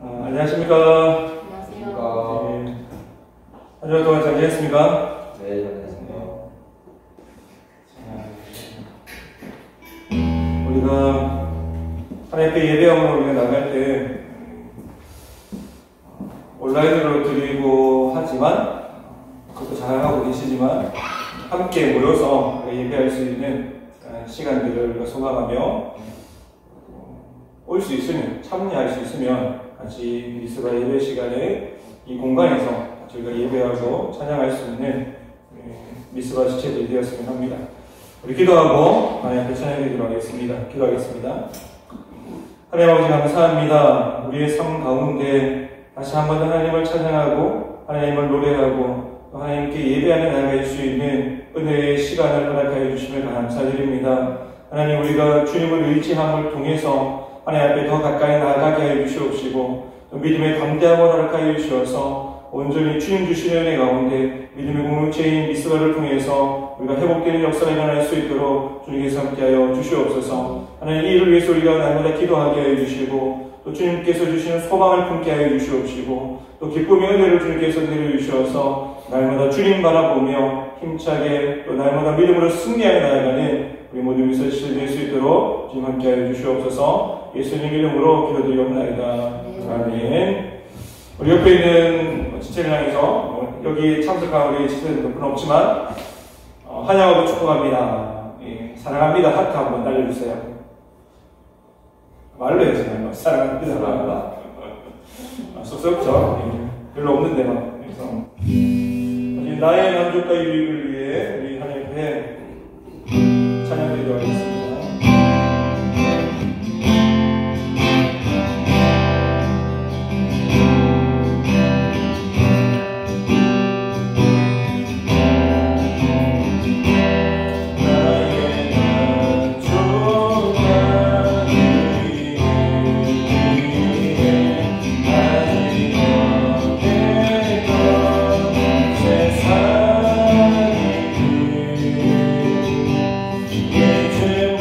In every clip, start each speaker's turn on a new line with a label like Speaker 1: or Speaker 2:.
Speaker 1: 안녕하십니까.
Speaker 2: 안녕하세요.
Speaker 1: 네. 한 주간 동안 잘 지냈습니까?
Speaker 2: 네, 잘 지냈습니다.
Speaker 1: 우리가 하나님께 예배함으로 우리가 나갈 때 온라인으로 드리고 하지만 그것도 잘하고 계시지만 함께 모여서 예배할 수 있는 시간들을 우리가 소망하며 올 수 있으면, 참여할 수 있으면 같이 미스바 예배 시간에 이 공간에서 저희가 예배하고 찬양할 수 있는 미스바 지체들이 되었으면 합니다. 우리 기도하고 하나님 앞에 찬양드리도록 하겠습니다. 기도하겠습니다. 하나님 아버지 감사합니다. 우리의 삶 가운데 다시 한 번 더 하나님을 찬양하고 하나님을 노래하고 또 하나님께 예배하며 나아갈 수 있는 은혜의 시간을 허락하여 주심을 감사드립니다. 하나님, 우리가 주님을 의지함을 통해서 하나님 앞에 더 가까이 나아가게 하여 주시옵시고 또 믿음의 담대함을 허락하여 주셔서 온전히 주님 주시는 은혜 가운데 믿음의 공동체인 미스바를 통해서 우리가 회복되는 역사가 일어날 수 있도록 주님께서 함께하여 주시옵소서. 하나님, 이 일을 위해서 우리가 날마다 기도하게 하여 주시고 또 주님께서 주시는 소망을 품게 하여 주시옵시고 또 기쁨의 은혜를 주님께서 내려주셔서 날마다 주님 바라보며 힘차게 또 날마다 믿음으로 승리하여 나아가는 우리 모두 미서실 될 수 있도록 주님 함께하여 주시옵소서. 예수님 이름으로 기도드리옵나이다. 아멘. 우리 옆에 있는 지체를 향해서 여기 참석한 우리 지체들은 없지만 환영하고 축복합니다. 예, 사랑합니다. 하트 한번 날려주세요. 말로 해야지. 사랑합니다. 쑥스럽죠? 예, 별로 없는데 막. 그래서 나의 만족과 유익을 위해 우리 하나님 앞에 찬양드리도록 하겠습니다.
Speaker 3: 예수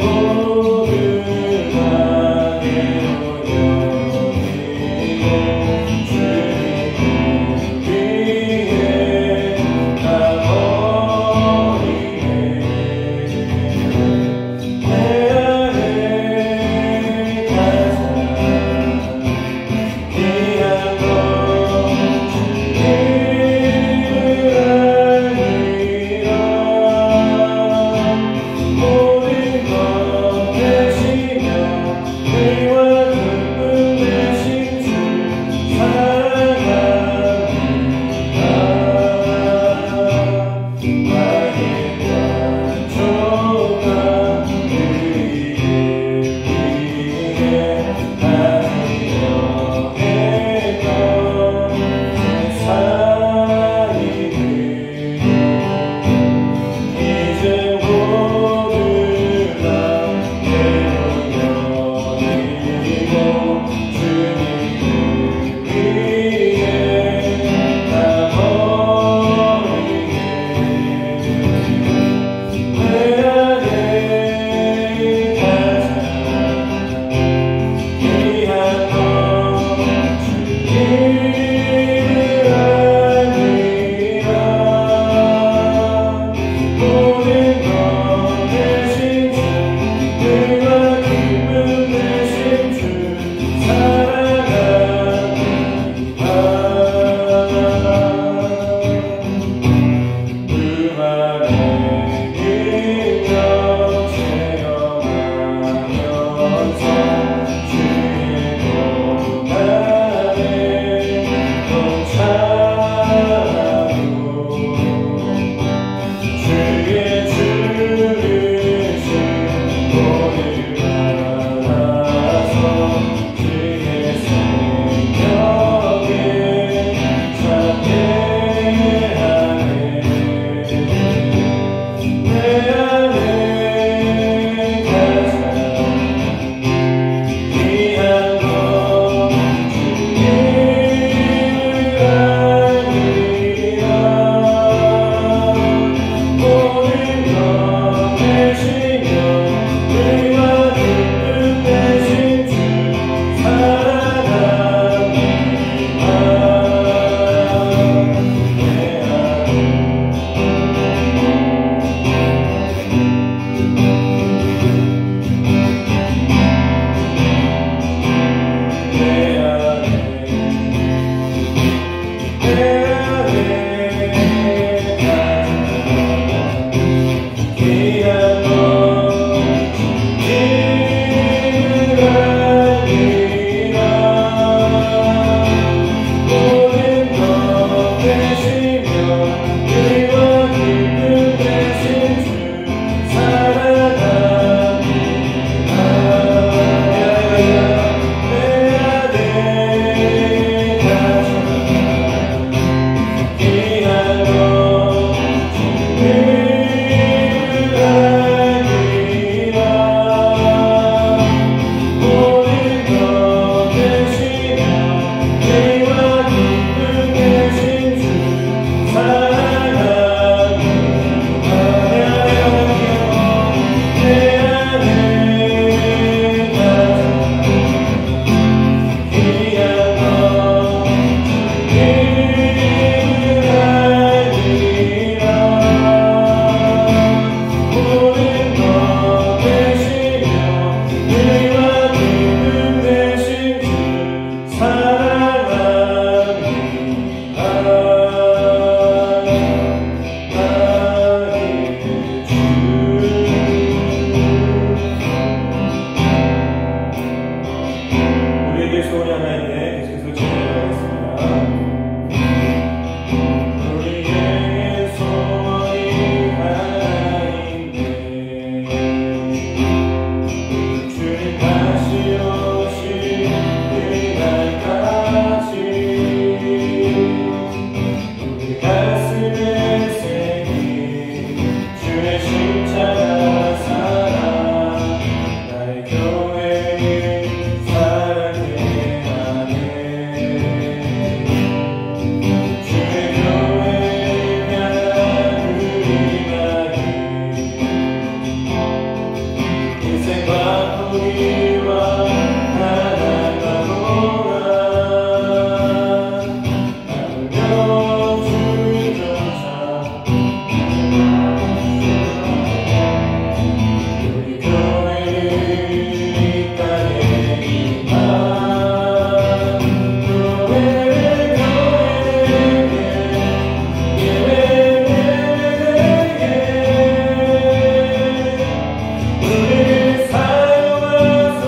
Speaker 1: 우리를 사용하소서.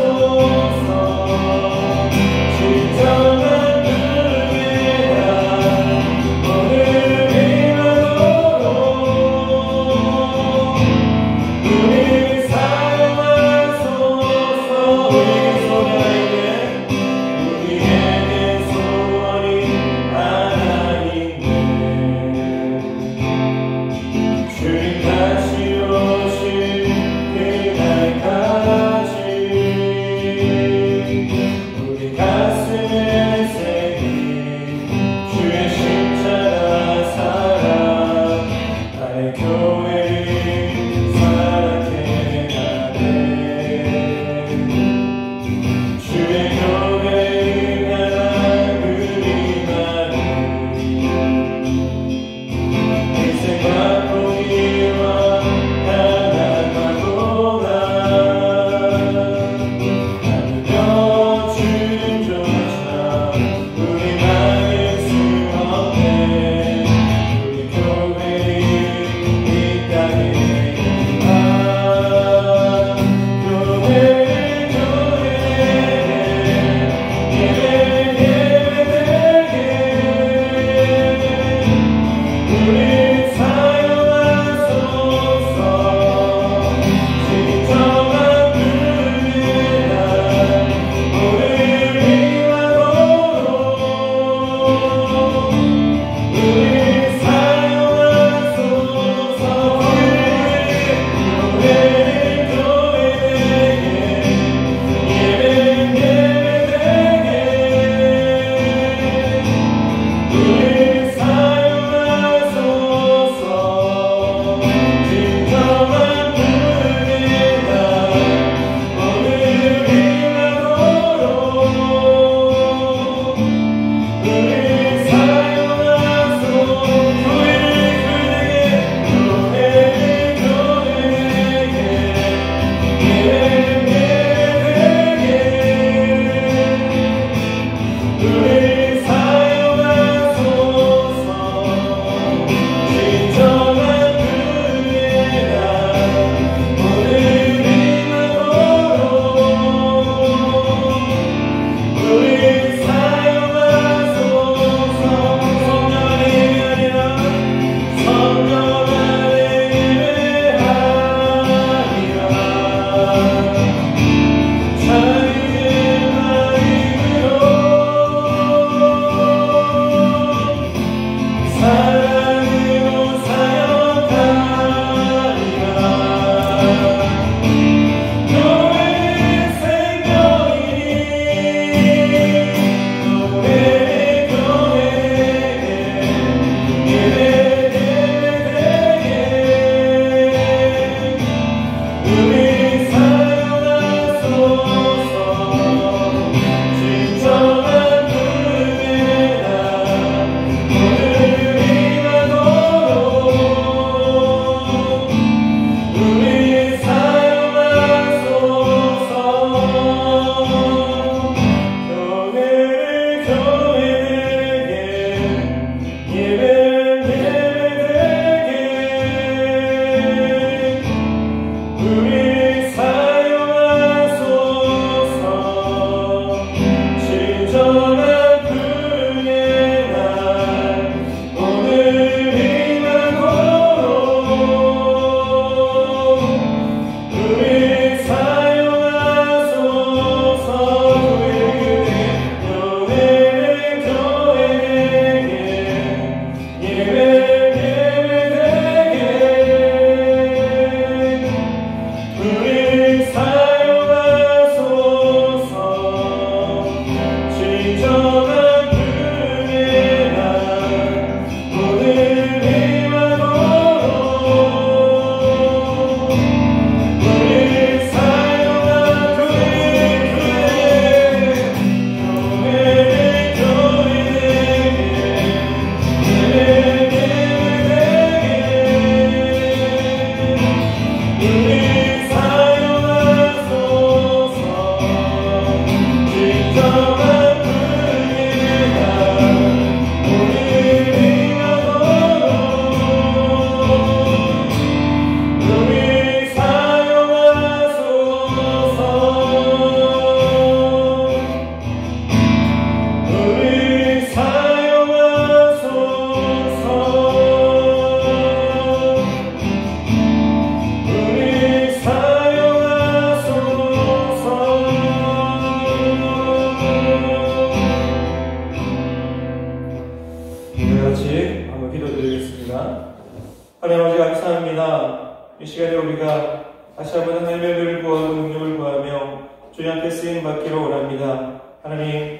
Speaker 1: 주님 앞에 쓰임받기를 원합니다. 하나님,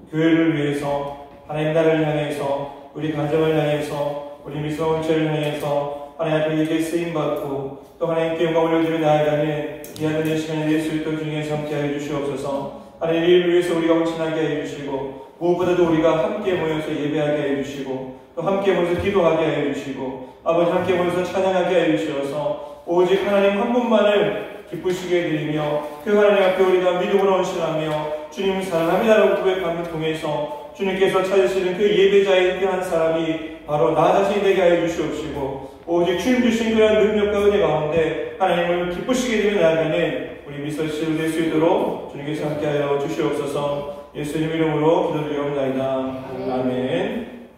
Speaker 1: 교회를 위해서, 하나님 나라를 향해서, 우리 가정을 향해서, 우리 미성원체를 향해서 하나님 앞에 예배 쓰임받고 또 하나님께 영광 올려드려 나아가는 귀한 은혜 시간이 될 수 있도록 주님께서 함께하여 주시옵소서. 하나님 이를 위해서 우리가 헌신하게 해 주시고 무엇보다도 우리가 함께 모여서 예배하게 해 주시고 또 함께 모여서 기도하게 해 주시고 아버지 함께 모여서 찬양하게 해 주셔서 오직 하나님 한 분만을 기쁘시게 드리며 그 하나님 앞에 우리가 믿음으로 헌신하며 주님을 사랑합니다라고 고백함을 통해서 주님께서 찾으시는 그 예배자의 그 한 사람이 바로 나 자신이 되게 하여 주시옵시고 오직 주님 주신 그런 능력과 은혜 가운데 하나님을 기쁘시게 되며 나아가는 우리 미서씨를 될 수 있도록 주님께서 함께하여 주시옵소서. 예수님 이름으로 기도드리옵나이다. 아멘.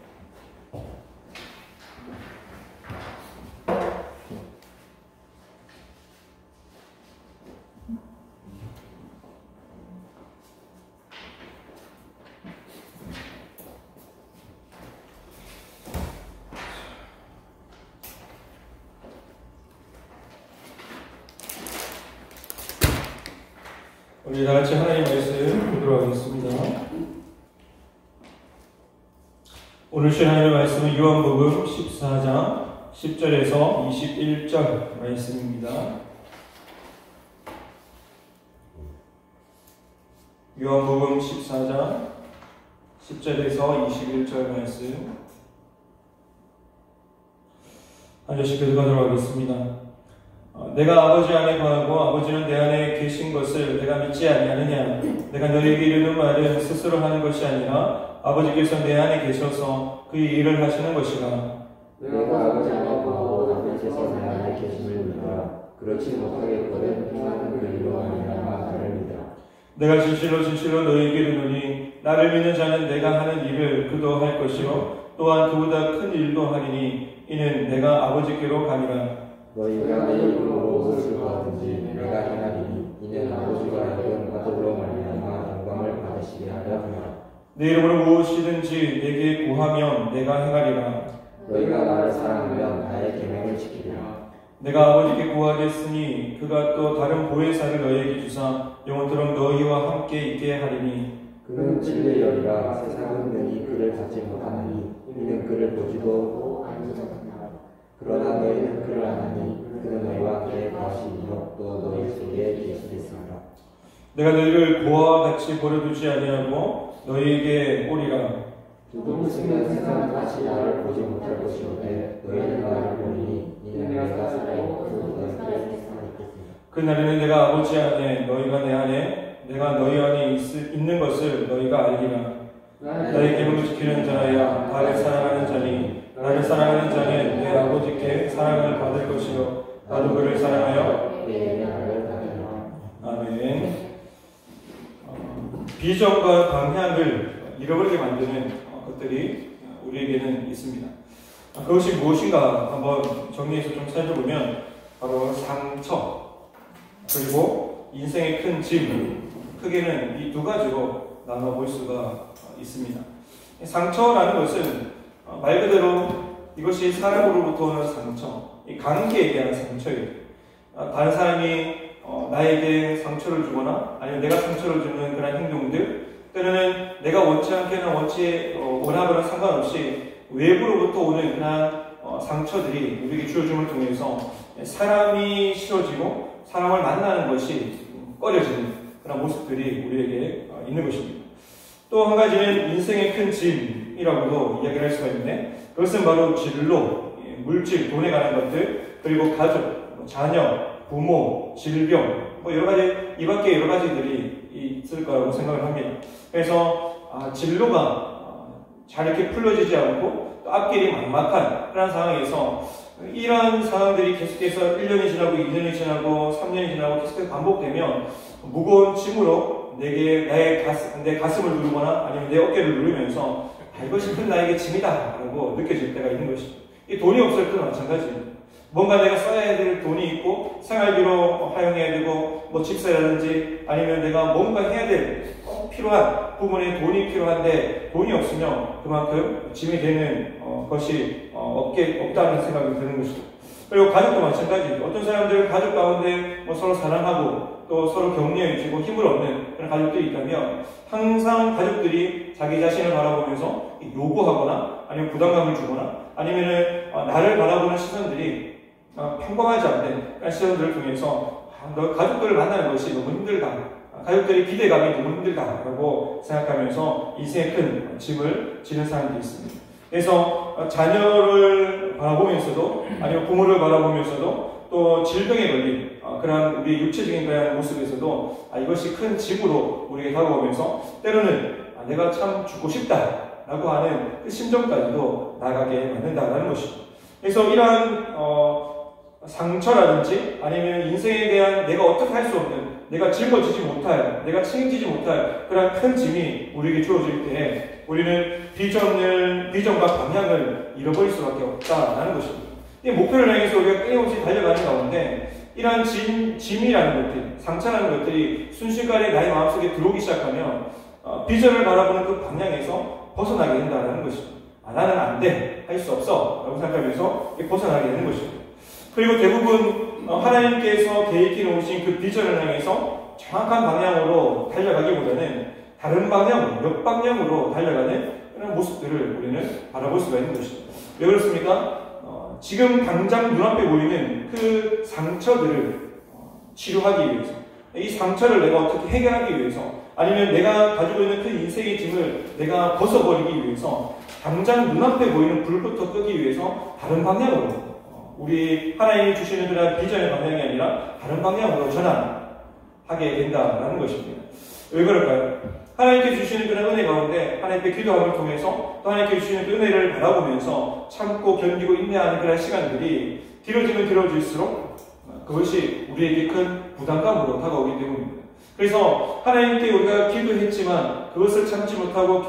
Speaker 1: 우리 다같이 하나님 말씀 보도록 하겠습니다. 오늘 주신 하나님의 말씀은 요한복음 14장 10절에서 21절 말씀입니다. 요한복음 14장 10절에서 21절 말씀 한 절씩 교독하도록 하겠습니다. 내가 아버지 안에 거하고 아버지는 내 안에 계신 것을 내가 믿지 아니하느냐? 내가 너에게 이르는 말은 스스로 하는 것이 아니라 아버지께서 내 안에 계셔서 그 일을 하시는 것이라.
Speaker 2: 내가 아버지 안에 거하고 아버지께서 내 안에 계심을 믿으라. 그렇지 못하겠거든 행하는 그 일로 아니라 나를 믿으라.
Speaker 1: 내가 진실로 진실로 너에게 이르노니 나를 믿는 자는 내가 하는 일을 그도 할 것이요 또한 그보다 큰 일도 하리니 이는 내가 아버지께로 가니라.
Speaker 2: 너희가 내 이름으로 무엇을 구하든지 내가 행하리니 이는 아버지가 하여금 아들로 말미암아 영광을 받으시게 하려 함이라.
Speaker 1: 내 이름으로 무엇이든지 내게 구하면 내가 행하리라.
Speaker 2: 너희가 나를 사랑하면 나의 계명을 지키리라.
Speaker 1: 내가 아버지께 구하겠으니 그가 또 다른 보혜사를 너희에게 주사 영원토록 너희와 함께 있게 하리니
Speaker 2: 그는 진리의 열이라 세상은 능히 그를 받지 못하나니 이는 그를 보지도 아니하느니라. 그러나 너희는 그를 아나니 그는 너희와 함께 거하시며 또 너희 속에 계시겠습니다.
Speaker 1: 내가 너희를 고아와 같이 버려두지 아니하고 너희에게 오리라.
Speaker 2: 두고 있으면 세상은 다시 나를 보지 못할 것이오되 너희는 나를 보리니 이는 내가 살아있고 너희가 살아있겠습니다.
Speaker 1: 그날에는 내가 아버지 안에 너희가 내 안에 내가 너희 안에 있는 것을 너희가 알리라. 나의 계명을 지키는 자야 나를 사랑하는 자니 나를 사랑하는 자는 내 아버지께 사랑을 받을 것이요 나도 그를 사랑하여 아멘. 비전과 방향을 잃어버리게 만드는 것들이 우리에게는 있습니다. 그것이 무엇인가 한번 정리해서 좀 살펴보면 바로 상처 그리고 인생의 큰 짐, 크게는 이 두 가지로 나눠볼 수가 있습니다. 상처라는 것은 말 그대로 이것이 사람으로부터 오는 상처, 이 관계에 대한 상처예요. 다른 사람이 나에게 상처를 주거나 아니면 내가 상처를 주는 그런 행동들, 때로는 내가 원치 않게는 원하거나 상관없이 외부로부터 오는 그런 상처들이 우리에게 주어짐을 통해서 사람이 싫어지고 사람을 만나는 것이 꺼려지는 그런 모습들이 우리에게 있는 것입니다. 또 한 가지는 인생의 큰 짐이라고도 이야기를 할 수가 있는데 그것은 바로 진로, 물질, 돈에 관한 것들, 그리고 가족, 자녀, 부모, 질병, 여러 가지, 이 밖에 여러 가지들이 있을 거라고 생각을 합니다. 그래서 진로가 잘 이렇게 풀려지지 않고 또 앞길이 막막한 그런 상황에서 이러한 상황들이 계속해서 1년이 지나고 2년이 지나고 3년이 지나고 계속해서 반복되면 무거운 짐으로 내 가슴을 누르거나 아니면 내 어깨를 누르면서 이것이 큰 나에게 짐이다 라고 느껴질 때가 있는 것입니다. 이 돈이 없을 때도 마찬가지입니다. 뭔가 내가 써야 될 돈이 있고 생활비로 활용해야 되고 집세라든지 아니면 내가 뭔가 해야 될 꼭 필요한 부분에 돈이 필요한데 돈이 없으면 그만큼 짐이 되는 것이 없다는 생각이 드는 것입니다. 그리고 가족도 마찬가지예요. 어떤 사람들은 가족 가운데 서로 사랑하고 또 서로 격려해주고 힘을 얻는 그런 가족들이 있다면 항상 가족들이 자기 자신을 바라보면서 요구하거나 아니면 부담감을 주거나 아니면은 나를 바라보는 시선들이 평범하지 않는 그런 시선들을 통해서 너 가족들을 만나는 것이 너무 힘들다. 가족들의 기대감이 너무 힘들다라고 생각하면서 인생의 큰 짐을 지는 사람들이 있습니다. 그래서 자녀를 바라보면서도 아니면 부모를 바라보면서도 또 질병에 걸린 그런 우리의 육체적인 그런 모습에서도 이것이 큰 짐으로 우리에게 다가오면서 때로는 내가 참 죽고 싶다라고 하는 그 심정까지도 나가게 만든다는 것입니다. 그래서 이러한 상처라든지 아니면 인생에 대한 내가 어떻게 할 수 없는 내가 짊어지지 못할, 내가 책임지지 못할 그런 큰 짐이 우리에게 주어질 때 우리는 비전과 방향을 잃어버릴 수밖에 없다라는 것입니다. 이 목표를 향해서 우리가 끊임없이 달려가는 가운데 이러한 짐이라는 것들, 상처라는 것들이 순식간에 나의 마음속에 들어오기 시작하면 비전을 바라보는 그 방향에서 벗어나게 된다는 것입니다. 나는 안 돼, 할 수 없어 라고 생각하면서 벗어나게 되는 것입니다. 그리고 대부분 하나님께서 계획해 놓으신 그 비전을 향해서 정확한 방향으로 달려가기보다는 다른 방향, 역방향으로 달려가는 그런 모습들을 우리는 바라볼 수가 있는 것입니다. 왜 그렇습니까? 지금 당장 눈앞에 보이는 그 상처들을 치료하기 위해서, 이 상처를 내가 어떻게 해결하기 위해서, 아니면 내가 가지고 있는 그 인생의 짐을 내가 벗어버리기 위해서 당장 눈앞에 보이는 불부터 끄기 위해서 다른 방향으로 우리 하나님이 주시는 그런 비전의 방향이 아니라 다른 방향으로 전환하게 된다는 것입니다. 왜 그럴까요? 하나님께 주시는 그런 은혜 가운데 하나님께 기도함을 통해서 또 하나님께 주시는 그 은혜를 바라보면서 참고 견디고 인내하는 그런 시간들이 길어지면 길어질수록 그것이 우리에게 큰 부담감으로 다가오기 때문입니다. 그래서 하나님께 우리가 기도했지만 그것을 참지 못하고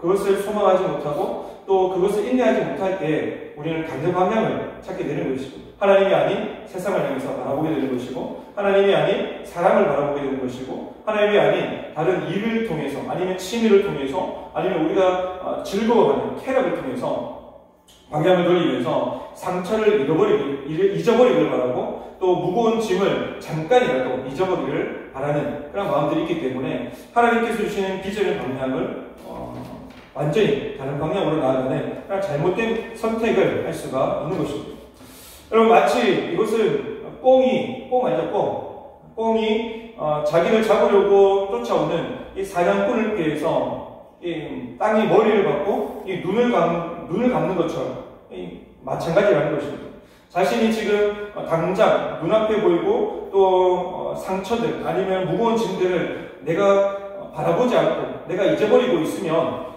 Speaker 1: 그것을 소망하지 못하고 또 그것을 인내하지 못할 때 우리는 다른 방향을 찾게 되는 것이고 하나님이 아닌 세상을 향해서 바라보게 되는 것이고 하나님이 아닌 사람을 바라보게 되는 것이고 하나님이 아닌 다른 일을 통해서 아니면 취미를 통해서 아니면 우리가 즐거워하는 쾌락을 통해서 방향을 돌리면서 상처를 잊어버리기를 바라고 또 무거운 짐을 잠깐이라도 잊어버리기를 바라는 그런 마음들이 있기 때문에 하나님께서 주시는 비전의 방향을 완전히 다른 방향으로 나아가는 그런 잘못된 선택을 할 수가 있는 것입니다. 여러분 마치 이것은 뽕이 자기를 잡으려고 쫓아오는 이 사냥꾼을 피해서 이 땅이 머리를 받고 이 눈을 감는 것처럼 마찬가지라는 것입니다. 자신이 지금 당장 눈앞에 보이고 또 상처들 아니면 무거운 짐들을 내가 바라보지 않고 내가 잊어버리고 있으면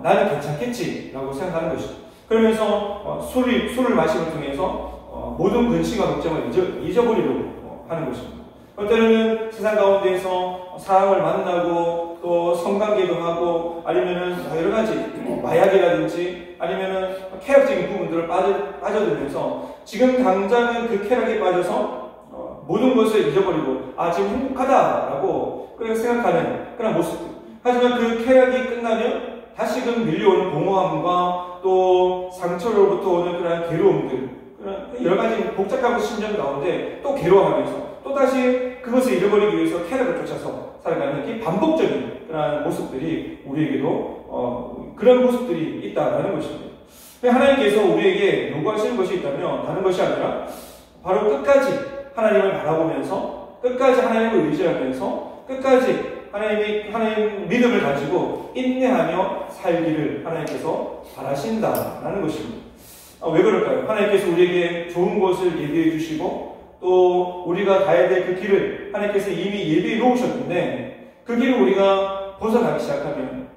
Speaker 1: 나는 괜찮겠지라고 생각하는 것이죠. 그러면서 술을 마심을 통해서 모든 근심과 걱정을 잊어버리려고 하는 것입니다. 때로는 세상 가운데에서 사람을 만나고 또 성관계도 하고 아니면은 여러 가지 마약이라든지 아니면은 쾌락적인 부분들을 빠져들면서 지금 당장은 그 쾌락에 빠져서 모든 것을 잊어버리고 지금 행복하다라고 그렇게 생각하는 그런 모습들. 하지만 그 쾌락이 끝나면 다시금 밀려오는 공허함과 또 상처로부터 오는 그런 괴로움들, 그런 여러 가지 복잡한 심정 가운데 또 괴로워하면서 또 다시 그것을 잃어버리기 위해서 쾌락을 쫓아서 살아가는 이 반복적인 그런 모습들이 우리에게도 그런 모습들이 있다는 것입니다. 하나님께서 우리에게 요구하시는 것이 있다면 다른 것이 아니라 바로 끝까지 하나님을 바라보면서 끝까지 하나님을 의지하면서 끝까지 하나님 믿음을 가지고 인내하며 살기를 하나님께서 바라신다라는 것입니다. 왜 그럴까요? 하나님께서 우리에게 좋은 것을 예비해 주시고 또 우리가 가야 될 그 길을 하나님께서 이미 예비해 놓으셨는데 그 길을 우리가 벗어나기 시작하면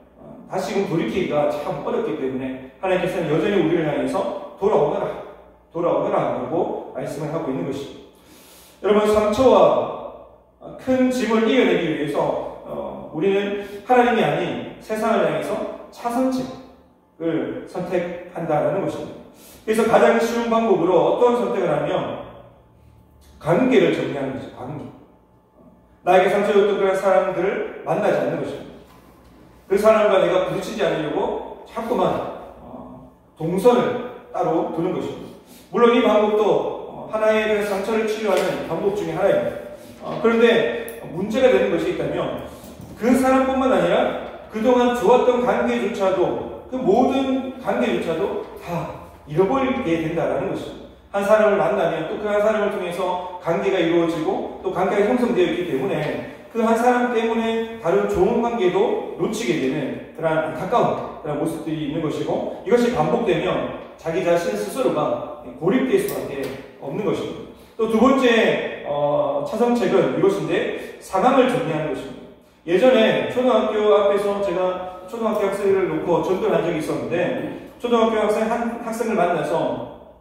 Speaker 1: 다시금 돌이키기가 참 어렵기 때문에 하나님께서는 여전히 우리를 향해서 돌아오너라 라고 말씀을 하고 있는 것입니다. 여러분 상처와 큰 짐을 이겨내기 위해서 우리는 하나님이 아닌 세상을 향해서 차선책을 선택한다는 것입니다. 그래서 가장 쉬운 방법으로 어떤 선택을 하면 관계를 정리하는 것이죠. 관계. 나에게 상처줬던 그런 사람들을 만나지 않는 것입니다. 그 사람과 내가 부딪히지 않으려고 자꾸만 동선을 따로 두는 것입니다. 물론 이 방법도 하나의 그 상처를 치료하는 방법 중에 하나입니다. 그런데 문제가 되는 것이 있다면 그 사람뿐만 아니라 그동안 좋았던 관계조차도 그 모든 관계조차도 다 잃어버리게 된다는 것입니다. 한 사람을 만나면 또 그 한 사람을 통해서 관계가 이루어지고 또 관계가 형성되어 있기 때문에 그 한 사람 때문에 다른 좋은 관계도 놓치게 되는 그런 안타까운 그런 모습들이 있는 것이고, 이것이 반복되면 자기 자신 스스로가 고립될 수밖에 없는 것입니다. 또 두 번째 차성책은 이것인데, 상황을 정리하는 것입니다. 예전에 초등학교 앞에서 제가 초등학교 학생을 놓고 전도를 한 적이 있었는데, 초등학교 학생을 만나서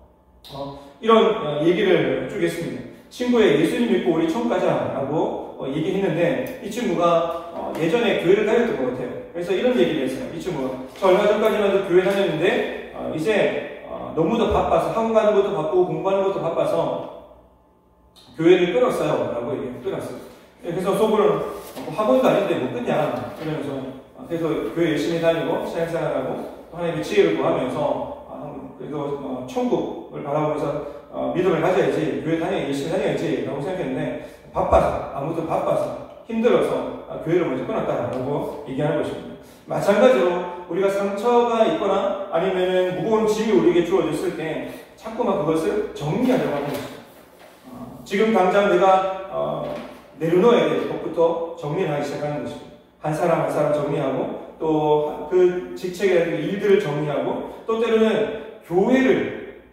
Speaker 1: 이런 얘기를 쭉 했습니다. 친구의 예수님 믿고 우리 천국 가자라고 얘기했는데, 이 친구가 예전에 교회를 다녔던 것 같아요. 그래서 이런 얘기를 했어요. 이 친구가 저 얼마 전까지만 교회 다녔는데 이제 너무도 바빠서 학원 가는 것도 바쁘고 공부하는 것도 바빠서 교회를 끊었어요 라고 얘기를 끊었어요. 그래서 속으로는 학원도 아닌데 뭐 끊냐 이러면서, 그래서 교회 열심히 다니고 신앙생활하고 하나님의 지혜를 구하면서 그래도 천국을 바라보면서 믿음을 가져야지, 교회 열심히 다녀야지 라고 생각했는데, 아무튼 바빠서 힘들어서 교회를 먼저 끊었다라고 얘기하는 것입니다. 마찬가지로 우리가 상처가 있거나 아니면 무거운 짐이 우리에게 주어졌을 때 자꾸만 그것을 정리하려고 하는 것입니다. 지금 당장 내가 내려놓아야 될 것부터 정리를 하기 시작하는 것입니다. 한 사람 한 사람 정리하고, 또 그 직책의 일들을 정리하고, 또 때로는 교회를,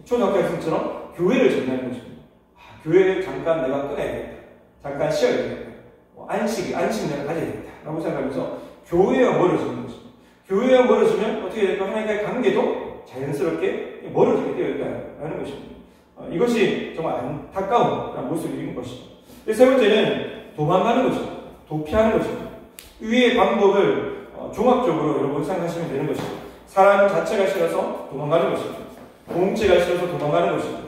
Speaker 1: 초등학교 학생처럼 교회를 정리하는 것입니다. 교회를 잠깐 내가 끊어야겠다, 잠깐 쉬어야 되겠다, 안식 내가 가져야겠다 라고 생각하면서 교회와 멀어지는 것입니다. 교회와 멀어지면 어떻게 될까? 하나님과의 관계도 자연스럽게 멀어지게 되어 있다는 것입니다. 이것이 정말 안타까운 모습인 것입니다. 세 번째는 도망가는 것입니다. 도피하는 것입니다. 위의 방법을 종합적으로 여러분 생각하시면 되는 것입니다. 사람 자체가 싫어서 도망가는 것입니다. 공동체가 싫어서 도망가는 것입니다.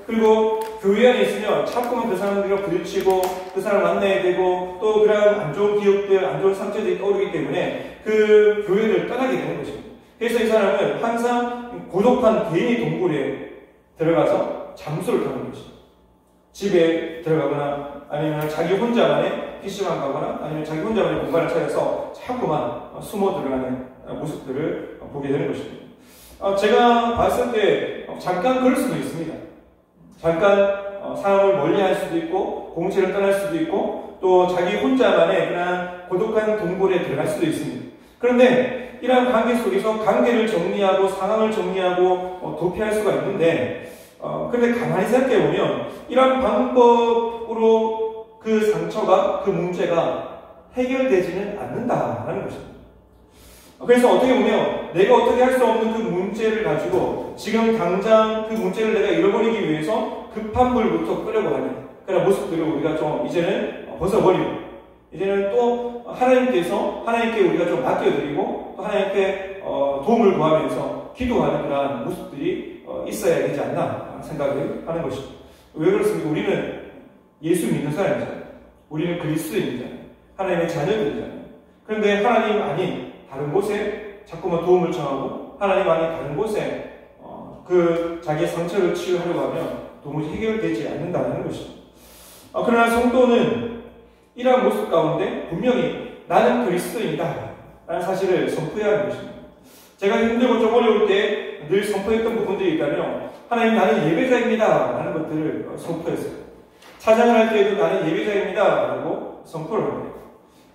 Speaker 1: 그리고 교회 안에 있으면 자꾸만 그 사람들과 부딪히고 그 사람을 만나야 되고, 또 그런 안 좋은 기억들, 안 좋은 상처들이 떠오르기 때문에 그 교회를 떠나게 되는 것입니다. 그래서 이 사람은 항상 고독한 개인의 동굴에 들어가서 잠수를 타는 것입니다. 집에 들어가거나 아니면 자기 혼자만의 PC방 가거나 아니면 자기 혼자만의 공간을 찾아서 자꾸만 숨어 들어가는 모습들을 보게 되는 것입니다. 제가 봤을 때 잠깐 그럴 수도 있습니다. 잠깐 사람을 멀리할 수도 있고 공동체를 떠날 수도 있고 또 자기 혼자만의 그런 고독한 동굴에 들어갈 수도 있습니다. 그런데 이러한 관계 속에서 관계를 정리하고 상황을 정리하고 도피할 수가 있는데, 그런데 가만히 생각해 보면 이러한 방법으로 그 상처가, 그 문제가 해결되지는 않는다라는 것입니다. 그래서 어떻게 보면 내가 어떻게 할 수 없는 그 문제를 가지고 지금 당장 그 문제를 내가 잃어버리기 위해서 급한 물부터 끄려고 하는 그런 모습들을 우리가 좀 이제는 벗어버리고, 이제는 또 하나님께 우리가 좀 맡겨드리고 또 하나님께 도움을 구하면서 기도하는 그런 모습들이 있어야 되지 않나 생각을 하는 것입니다. 왜 그렇습니까? 우리는 예수 믿는 사람이잖아요. 우리는 그리스도인이잖아요. 하나님의 자녀들이잖아요. 그런데 하나님 아닌 다른 곳에 자꾸만 도움을 청하고 하나님 아닌 다른 곳에 그 자기의 상처를 치유하려고 하면 도무지 해결되지 않는다는 것입니다. 그러나 성도는 이러한 모습 가운데 분명히 나는 그리스도인이다 라는 사실을 선포해야 하는 것입니다. 제가 힘들고 좀 어려울 때 늘 선포했던 부분들이 있다면, 하나님 나는 예배자입니다 라는 것들을 선포했어요. 찬양을 할 때에도 나는 예배자입니다 라고 선포를 합니다.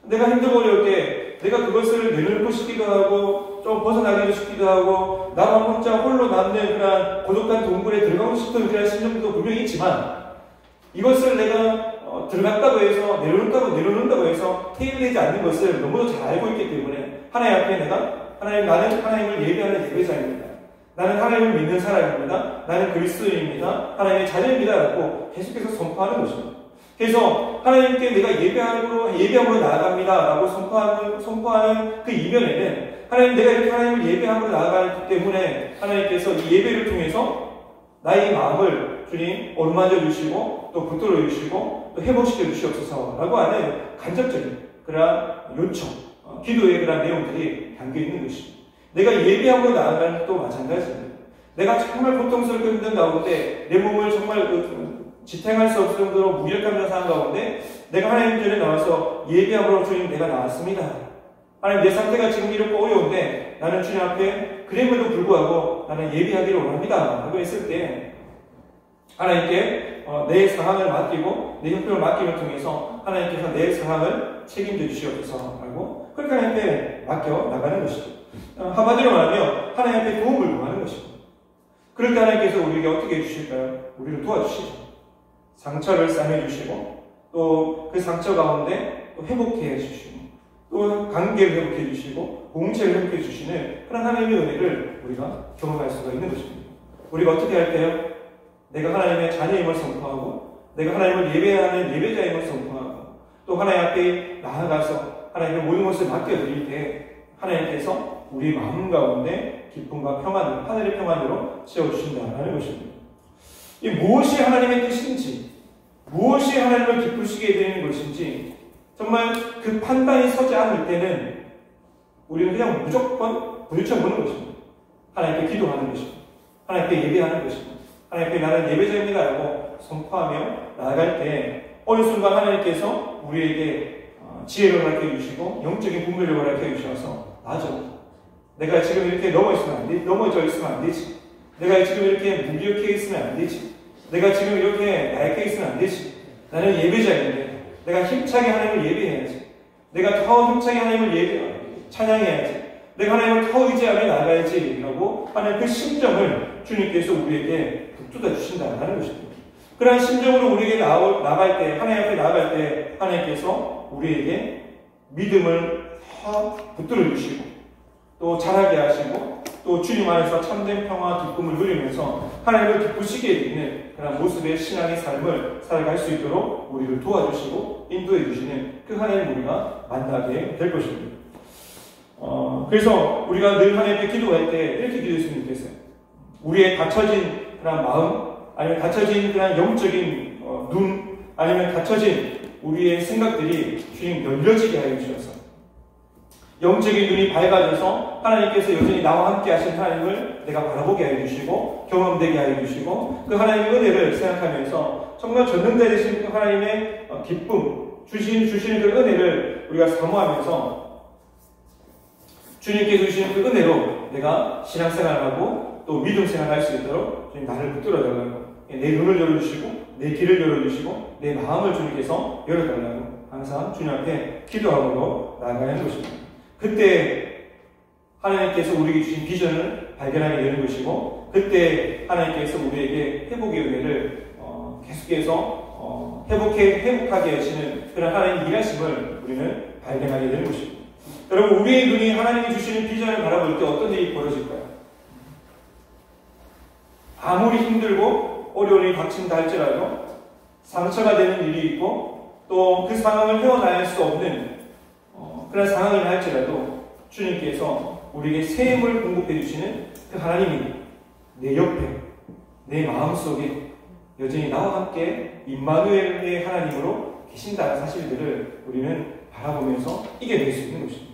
Speaker 1: 내가 힘들고 어려울 때 내가 그것을 내려놓고 싶기도 하고 좀 벗어나기도 싶기도 하고 나만 혼자 홀로 남는 그런 고독한 동굴에 들어가고 싶은 그런 심정도 분명히 있지만, 이것을 내가 들어갔다고 해서 내려놓는다고 해서 해결되지 않는 것을 너무도 잘 알고 있기 때문에 하나님 앞에 나는 하나님을 예배하는 예배자입니다. 나는 하나님을 믿는 사람입니다. 나는 그리스도인입니다. 하나님의 자녀입니다 라고 계속해서 선포하는 것입니다. 그래서 하나님께 내가 예배함으로 나아갑니다 라고 선포하는 그 이면에는 하나님, 내가 이렇게 하나님을 예배함으로 나아가기 때문에 하나님께서 이 예배를 통해서 나의 마음을 주님 어루만져 주시고 또 붙들어 주시고 또 회복시켜 주시옵소서 라고 하는 간접적인 그런 요청, 기도의 그런 내용들이 담겨 있는 것입니다. 내가 예배함으로 나아가는 것도 마찬가지입니다. 내가 정말 고통스럽게 힘든 가운데 내 몸을 정말 지탱할 수 없을 정도로 무력감난 상황 가운데 내가 하나님 전에 나와서 예배함으로 주님 내가 나왔습니다. 하나님 내 상태가 지금 이렇게 어려운데 나는 주님 앞에 그럼에도 불구하고 나는 예배하기를 원합니다. 하고 했을 때 하나님께 내 상황을 맡기고 내 형편을 맡김을 통해서 하나님께서 내 상황을 책임져 주시옵소서 하고 그렇게 하나님께 맡겨 나가는 것이죠. 한마디로 말하면 하나님 앞에 도움을 구하는 것입니다. 그럴 때 하나님께서 우리에게 어떻게 해주실까요? 우리를 도와주시죠. 상처를 싸매주시고 또 그 상처 가운데 또 회복해 주시고 또 관계를 회복해 주시고 공동체를 회복해 주시는 그런 하나님의 은혜를 우리가 경험할 수가 있는 것입니다. 우리가 어떻게 할까요? 내가 하나님의 자녀임을 선포하고 내가 하나님을 예배하는 예배자임을 선포하고 또 하나님 앞에 나아가서 하나님의 모든 것을 맡겨드릴 때 하나님께서 우리 마음 가운데 기쁨과 평안을 하늘의 평안으로 채워주신다는 것입니다. 이 무엇이 하나님의 뜻인지 무엇이 하나님을 기쁘시게 되는 것인지 정말 그 판단이 서지 않을 때는 우리는 그냥 무조건 부딪혀 보는 것입니다. 하나님께 기도하는 것입니다. 하나님께 예배하는 것입니다. 하나님께 나는 예배자입니다 라고 선포하며 나아갈 때 어느 순간 하나님께서 우리에게 지혜를 허락해 주시고 영적인 분별력을 허락해 주셔서 맞아. 내가 지금 이렇게 넘어져 있으면 안 되지. 내가 지금 이렇게 무기력해 있으면 안 되지. 내가 지금 이렇게 나약해 있으면 안 되지. 나는 예배자인데 내가 힘차게 하나님을 예배해야지. 내가 더 힘차게 하나님을 찬양해야지. 내가 하나님을 더 의지하며 나가야지 라고 하는 그 심정을 주님께서 우리에게 북돋아 주신다는 것입니다. 그러한 심정으로 우리에게 나갈 때 하나님 앞에 나아갈 때 하나님께서 우리에게 믿음을 더 붙들어 주시고 또 자라게 하시고 또 주님 안에서 참된 평화 기쁨을 누리면서 하나님을 기쁘시게 되는 그런 모습의 신앙의 삶을 살아갈 수 있도록 우리를 도와주시고 인도해 주시는 그 하나님 우리가 만나게 될 것입니다. 그래서 우리가 늘 하나님께 기도할 때 이렇게 기도했으면 좋겠어요. 우리의 닫혀진 그런 마음 아니면 닫혀진 그런 영적인 눈 아니면 닫혀진 우리의 생각들이 주님 열려지게 하여 주셔서 영적인 눈이 밝아져서 하나님께서 여전히 나와 함께 하신 하나님을 내가 바라보게 하여 주시고 경험되게 하여 주시고 그 하나님의 은혜를 생각하면서 정말 전능자 되신 그 하나님의 기쁨 주시는 그 은혜를 우리가 사모하면서 주님께서 주시는 그 은혜로 내가 신앙생활하고 또 믿음생활을 할 수 있도록 주님 나를 붙들어달라고 내 눈을 열어주시고 내 길을 열어주시고 내 마음을 주님께서 열어달라고 항상 주님 앞에 기도함으로 나아가는 것입니다. 그때 하나님께서 우리에게 주신 비전을 발견하게 되는 것이고 그때 하나님께서 우리에게 회복의 은혜를 계속해서 회복하게 하시는 그런 하나님의 일하심을 우리는 발견하게 되는 것입니다. 여러분 우리의 눈이 하나님이 주시는 비전을 바라볼 때 어떤 일이 벌어질까요? 아무리 힘들고 어려운 일이 닥친다 할지라도 상처가 되는 일이 있고 또 그 상황을 헤어나올 수 없는 그런 상황이라 할지라도 주님께서 우리에게 새 힘을 공급해 주시는 그 하나님이 내 옆에 내 마음속에 여전히 나와 함께 임마누엘의 하나님으로 계신다는 사실들을 우리는 바라보면서 이겨낼 수 있는 것입니다.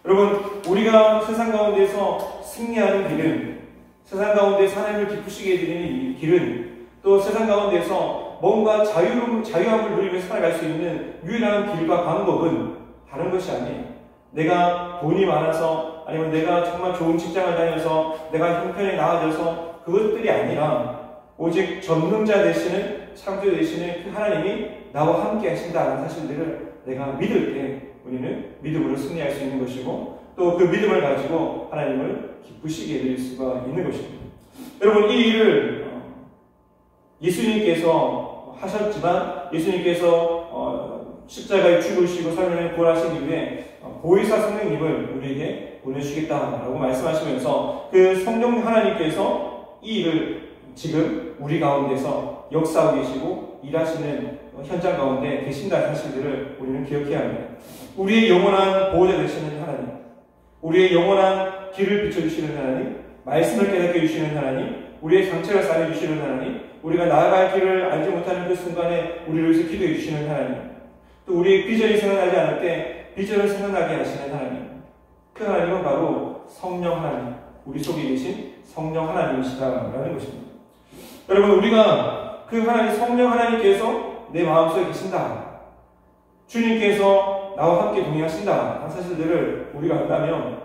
Speaker 1: 여러분 우리가 세상 가운데서 승리하는 길은 세상 가운데서 하나님을 기쁘시게 해드리는 이 길은 또 세상 가운데서 뭔가 자유함을 누리면서 살아갈 수 있는 유일한 길과 방법은 다른 것이 아니에요. 내가 돈이 많아서 아니면 내가 정말 좋은 직장을 다녀서 내가 형편이 나아져서 그것들이 아니라 오직 전능자 되시는 창조 되시는 그 하나님이 나와 함께 하신다는 사실들을 내가 믿을 때 우리는 믿음으로 승리할 수 있는 것이고 또 그 믿음을 가지고 하나님을 기쁘시게 해드릴 수가 있는 것입니다. 여러분 이 일을 예수님께서 하셨지만 예수님께서 십자가에 죽으시고 3일에 부활하신 이후에 보혜사 성령님을 우리에게 보내주시겠다라고 말씀하시면서 그 성령 하나님께서 이 일을 지금 우리 가운데서 역사하고 계시고 일하시는 현장 가운데 계신다는 사실들을 우리는 기억해야 합니다. 우리의 영원한 보호자 되시는 하나님, 우리의 영원한 길을 비춰주시는 하나님, 말씀을 깨닫게 해주시는 하나님, 우리의 상처를 싸매주시는 하나님, 우리가 나아갈 길을 알지 못하는 그 순간에 우리를 위해서 기도해 주시는 하나님, 또 우리의 비전이 생각나지 않을 때 비전을 생각나게 하시는 하나님, 그 하나님은 바로 성령 하나님, 우리 속에 계신 성령 하나님이시다라는 것입니다. 여러분, 우리가 그 하나님, 성령 하나님께서 내 마음속에 계신다, 주님께서 나와 함께 동행하신다 하는 사실들을 우리가 안다면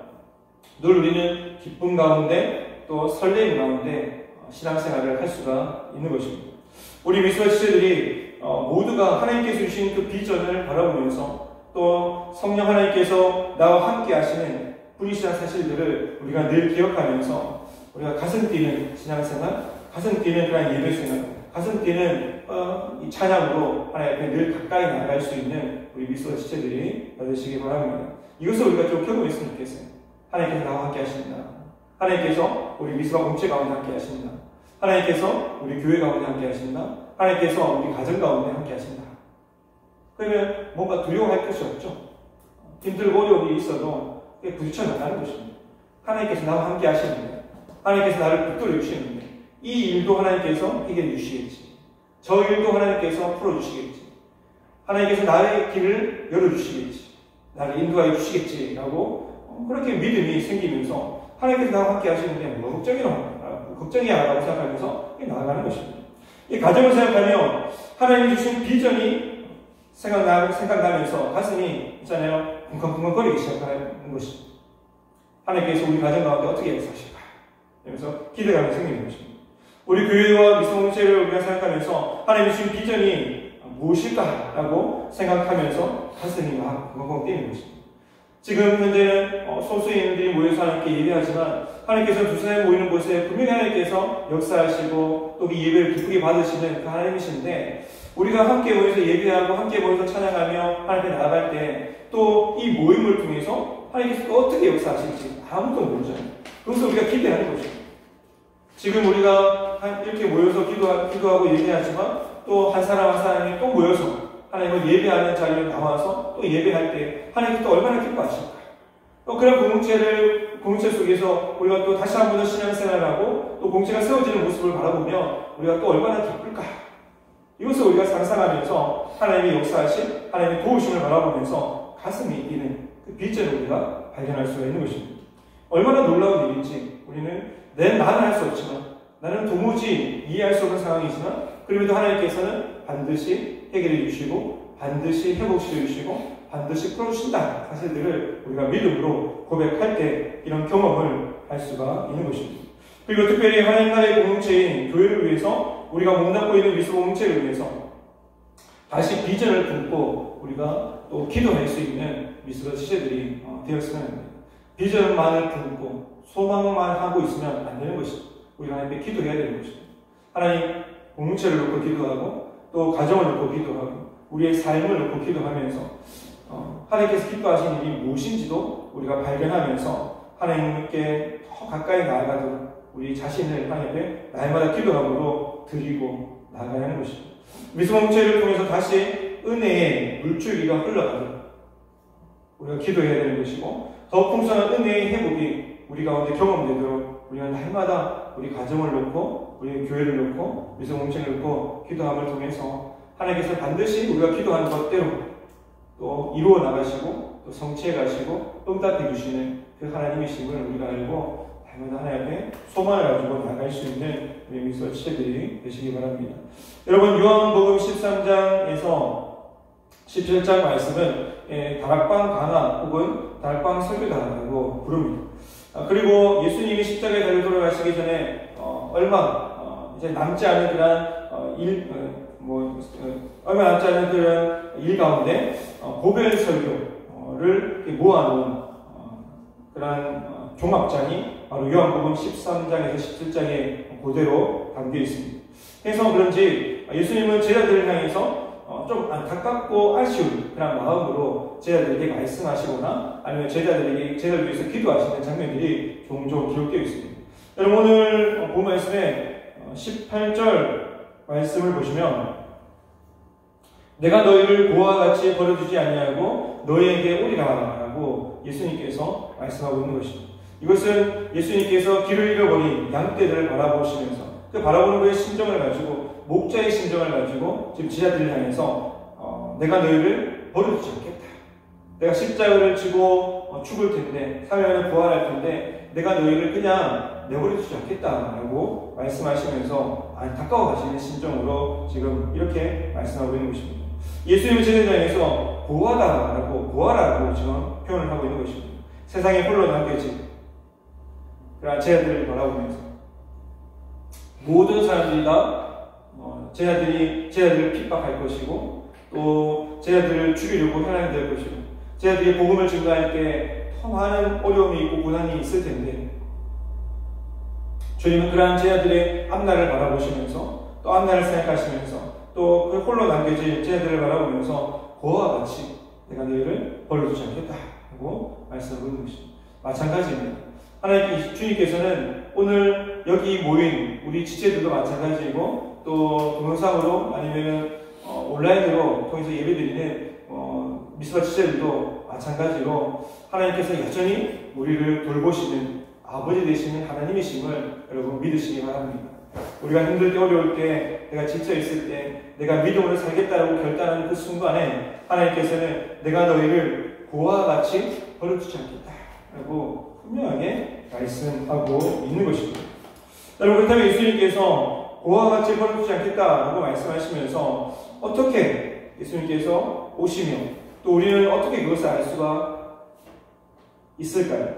Speaker 1: 늘 우리는 기쁨 가운데 또 설렘 가운데 신앙생활을 할 수가 있는 것입니다. 우리 미스와 지체들이 모두가 하나님께서 주신 그 비전을 바라보면서 또 성령 하나님께서 나와 함께 하시는 분이시한 사실들을 우리가 늘 기억하면서 우리가 가슴 뛰는 신앙생활, 가슴 뛰는 그런 예배생활, 가슴 뛰는 이 찬양으로 하나님 앞에 늘 가까이 나아갈 수 있는 우리 미스와 지체들이 되시기 바랍니다. 이것을 우리가 좀 경험했으면 좋겠어요. 하나님께서 나와 함께 하신다. 하나님께서 우리 미스와 공체 가운데 함께 하신다. 하나님께서 우리 교회 가운데 함께 하신다. 하나님께서 우리 가정 가운데 함께 하신다. 그러면 뭔가 두려워할 것이 없죠. 힘들고 어려움이 있어도 부딪혀 나가는 것입니다. 하나님께서 나와 함께 하시는데, 하나님께서 나를 붙들어 주시는데, 이 일도 하나님께서 해결해 주시겠지. 저 일도 하나님께서 풀어주시겠지. 하나님께서 나의 길을 열어주시겠지. 나를 인도하여 주시겠지라고 그렇게 믿음이 생기면서 하나님께서 나와 함께 하시는데 뭐 걱정이야 라고 생각하면서 나아가는 것입니다. 이 가정을 생각하면 하나님이 주신 비전이 생각나면서 가슴이 있잖아요, 쿵쾅쿵쾅거리기 시작하는 것입니다. 하나님께서 우리 가정 가운데 어떻게 역사하실까 그래서 기대감이 생기는 것입니다. 우리 교회와 미성공체를 우리가 생각하면서 하나님이 주신 비전이 무엇일까라고 생각하면서 가슴이 막 쿵쾅쿵쾅 뛰는 것입니다. 지금 현재는 소수인들이 모여서 하나님께 예배하지만 하나님께서 두 사람이 모이는 곳에 분명히 하나님께서 역사하시고 또 이 예배를 기쁘게 받으시는 그 하나님이신데, 우리가 함께 모여서 예배하고 함께 모여서 찬양하며 하나님께 나아갈 때 또 이 모임을 통해서 하나님께서 또 어떻게 역사하실지 아무도 모르잖아요. 그것을 우리가 기대하는 거죠. 지금 우리가 이렇게 모여서 기도하고 예배하지만 또 한 사람 한 사람이 또 모여서 하나님을 예배하는 자리에 나와서 또 예배할 때 하나님께서 또 얼마나 기뻐하실까. 또 그런 공동체 속에서 우리가 또 다시 한 번 더 신앙생활하고 또 공동체가 세워지는 모습을 바라보면 우리가 또 얼마나 기쁠까. 이것을 우리가 상상하면서 하나님의 역사하신 하나님의 도우심을 바라보면서 가슴이 뛰는 그 비전을 우리가 발견할 수가 있는 것입니다. 얼마나 놀라운 일인지 우리는 나는 할 수 없지만, 나는 도무지 이해할 수 없는 상황이지만 그럼에도 하나님께서는 반드시 해결해 주시고 반드시 회복시켜 주시고 반드시 풀어주신다 사실들을 우리가 믿음으로 고백할 때 이런 경험을 할 수가 있는 것입니다. 그리고 특별히 하나님 나라의 공동체인 교회를 위해서, 우리가 몸담고 있는 미스 공동체를 위해서 다시 비전을 품고 우리가 또 기도할 수 있는 미스터 지체들이 되었으면 합니다. 비전만을 품고 소망만 하고 있으면 안 되는 것입니다. 우리가 하나님께 기도해야 되는 것입니다. 하나님 공동체를 놓고 기도하고 또 가정을 놓고 기도하고 우리의 삶을 놓고 기도하면서 하나님께서 기뻐하시는 일이 무엇인지도 우리가 발견하면서 하나님께 더 가까이 나아가도록 우리 자신을 하나님께 날마다 기도함으로 드리고 나아가야 하는 것입니다. 미스공동체를 통해서 다시 은혜의 물줄기가 흘러가도록 우리가 기도해야 되는 것이고, 더 풍성한 은혜의 회복이 우리 가운데 경험되도록 우리가 날마다 우리 가정을 놓고 우리 교회를 놓고 미성공동체를 놓고 기도함을 통해서 하나님께서 반드시 우리가 기도하는 것대로 또 이루어 나가시고 또 성취해 가시고 응답해 주시는 그 하나님이심을 우리가 알고 날마다 하나님 앞에 소망을 가지고 나아갈 수 있는 우리 미스터 지체들이 되시기 바랍니다. 여러분, 요한복음 13장에서 17장 말씀은 다락방 강화 혹은 다락방 설교다라고 부릅니다. 그리고 예수님이 십자가에 달려 돌아가시기 전에 얼마 이제 남지 않은 그런 얼마 남지 않은 그런 일 가운데 고별 설교를 모아놓은 그런 종합장이 바로 요한복음 13장에서 17장에 그대로 담겨 있습니다. 그래서 그런지 예수님은 제자들을 향해서 좀 안타깝고 아쉬운 그런 마음으로 제자들에게 말씀하시거나 아니면 제자들 위해서 기도하시는 장면들이 종종 기록되어 있습니다. 여러분, 오늘 본 말씀에 18절 말씀을 보시면 내가 너희를 고와 같이 버려두지 아니하고 너희에게 오리라 라고 예수님께서 말씀하고 있는 것입니다. 이것은 예수님께서 길을 잃어버린 양떼들을 바라보시면서 그 바라보는 그의 심정을 가지고, 목자의 심정을 가지고 지금 제자들을 향해서 내가 너희를 버려두지 않겠다. 내가 십자가를 지고 죽을 텐데 3일 만에 부활할 텐데 내가 너희를 그냥 내버려두지 않겠다라고 말씀하시면서 안타까워 하시는 심정으로 지금 이렇게 말씀하고 있는 것입니다. 예수님의 제사장에서 보아라고 지금 표현을 하고 있는 것입니다. 세상에 홀로 남겨진 그러한 제자들을 바라보면서 모든 사람들이 다 제자들을 핍박할 것이고 또 제자들을 죽이려고 현안이 될 것이고 제자들이 복음을 증거할 때 더 많은 어려움이 있고 고난이 있을 텐데 주님은 그러한 제자들의 앞날을 바라보시면서 또 앞날을 생각하시면서 또 그 홀로 남겨진 제자들을 바라보면서 그와 같이 내가 너희를 버려두지 않겠다 하고 말씀하고 있는 것입니다. 마찬가지입니다. 하나님 주님께서는 오늘 여기 모인 우리 지체들도 마찬가지이고 또 동영상으로 아니면 온라인으로 통해서 예배드리는 미스바 지체들도 마찬가지로 하나님께서 여전히 우리를 돌보시는 아버지 되시는 하나님이심을 여러분 믿으시기 바랍니다. 우리가 힘들 때 어려울 때 내가 지쳐있을 때 내가 믿음으로 살겠다고 결단하는 그 순간에 하나님께서는 내가 너희를 고와 같이 버려두지 않겠다 라고 분명하게 말씀하고 있는 것입니다. 여러분 그렇다면 예수님께서 고와 같이 버려두지 않겠다라고 말씀하시면서 어떻게 예수님께서 오시며 또 우리는 어떻게 그것을 알 수가 있을까요?